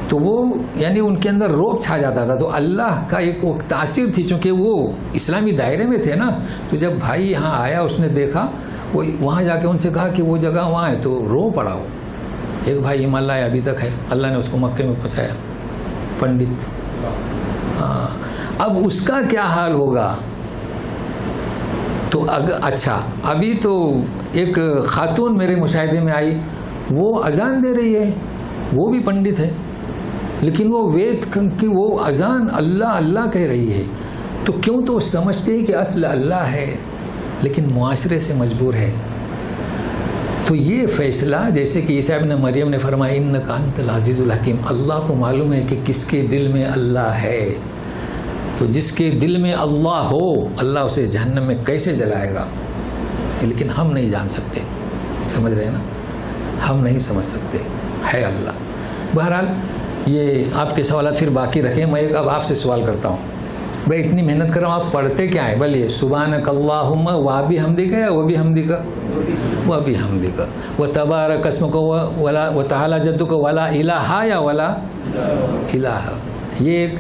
[SPEAKER 1] تو وہ یعنی ان کے اندر روب چھا جاتا تھا. تو اللہ کا ایک وہ تاثیر تھی چونکہ وہ اسلامی دائرے میں تھے نا. تو جب بھائی یہاں آیا اس نے دیکھا وہ وہاں جا کے ان سے کہا کہ وہ جگہ وہاں ہے تو رو پڑا. وہ ایک بھائی ہمالیہ ابھی تک ہے. اللہ نے اس کو مکے میں پہنچایا پنڈت. ہاں اب اس کا کیا حال ہوگا. تو اچھا ابھی تو ایک خاتون میرے مشاہدے میں آئی وہ اذان دے رہی ہے وہ بھی پنڈت ہے لیکن وہ وید کی وہ اذان اللہ اللہ کہہ رہی ہے. تو کیوں تو سمجھتے ہیں کہ اصل اللہ ہے لیکن معاشرے سے مجبور ہے. تو یہ فیصلہ جیسے کہ عیسیٰ ابن مریم نے فرمایا انک انت العزیز الحکیم. اللہ کو معلوم ہے کہ کس کے دل میں اللہ ہے. تو جس کے دل میں اللہ ہو اللہ اسے جہنم میں کیسے جلائے گا. لیکن ہم نہیں جان سکتے. سمجھ رہے ہیں نا ہم نہیں سمجھ سکتے ہے اللہ. بہرحال یہ آپ کے سوالات پھر باقی رکھیں. میں اب آپ سے سوال کرتا ہوں بھائی اتنی محنت کر رہا ہوں آپ پڑھتے کیا ہیں. بھلے سبحانک اللہم وہ بھی حمدی کا ہے وہ بھی حمدی کا وہ بھی حمدی کا وہ تبارک اسمک و تعالی جدک ولا الہ یا ولا الہ. یہ ایک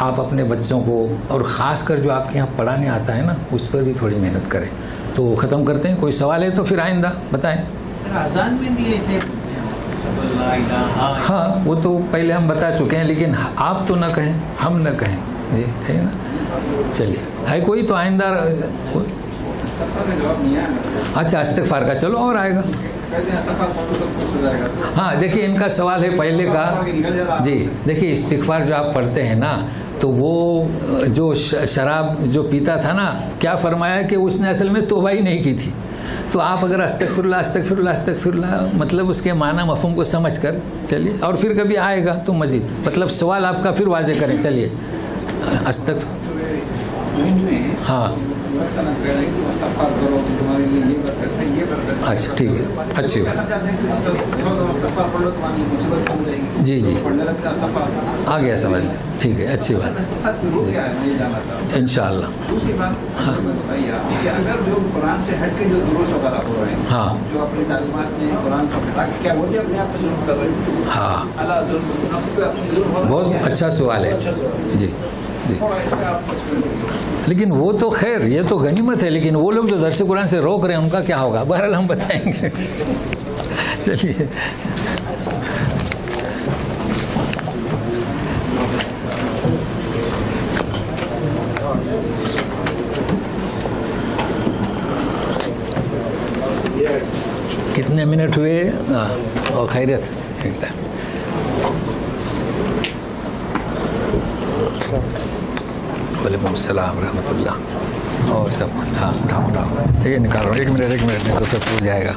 [SPEAKER 1] آپ اپنے بچوں کو اور خاص کر جو آپ کے یہاں پڑھانے آتا ہے نا اس پر بھی تھوڑی محنت کریں. تو ختم کرتے ہیں. کوئی سوال ہے تو پھر آئندہ بتائیں. ہاں وہ تو پہلے ہم بتا چکے ہیں لیکن آپ تو نہ کہیں ہم نہ کہیں. جی ہے نا. چلیے ہے کوئی تو آئندہ اچھا استغفار کا چلو اور آئے گا. ہاں دیکھیے ان کا سوال ہے پہلے کا. جی دیکھیے استغفار جو آپ پڑھتے ہیں نا تو وہ جو شراب جو پیتا تھا نا کیا فرمایا کہ اس نے اصل میں توبہ ہی نہیں کی تھی. تو آپ اگر استغفر اللہ استغفر اللہ استغفر اللہ مطلب اس کے معنی مفہوم کو سمجھ کر چلیے اور پھر کبھی آئے گا تو مزید مطلب سوال آپ کا پھر واضح کریں. چلیے ہاں اچھا ٹھیک ہے اچھی بات. جی جی آ گیا سمجھ ٹھیک ہے اچھی بات انشاءاللہ. ہاں
[SPEAKER 3] اگر جو قرآن سے ہٹ کے جو دروس وغیرہ ہو رہے ہیں
[SPEAKER 1] ہاں
[SPEAKER 3] جو اپنی تعلیمات میں قرآن کا پڑھا کیا وہ بھی اپنے آپ کو ظلم کر رہے ہیں.
[SPEAKER 1] ہاں بہت اچھا سوال ہے. جی جی لیکن وہ تو خیر یہ تو غنیمت ہے لیکن وہ لوگ جو درس قرآن سے روک رہے ہیں ان کا کیا ہوگا. بہرحال ہم بتائیں گے. چلیے کتنے منٹ ہوئے. اور خیریت وعلیکم السلام ورحمۃ اللہ. اور سب ہاں اٹھاؤ یہ نکال رہا ہوں. ایک منٹ نہیں تو سب پھول جائے گا.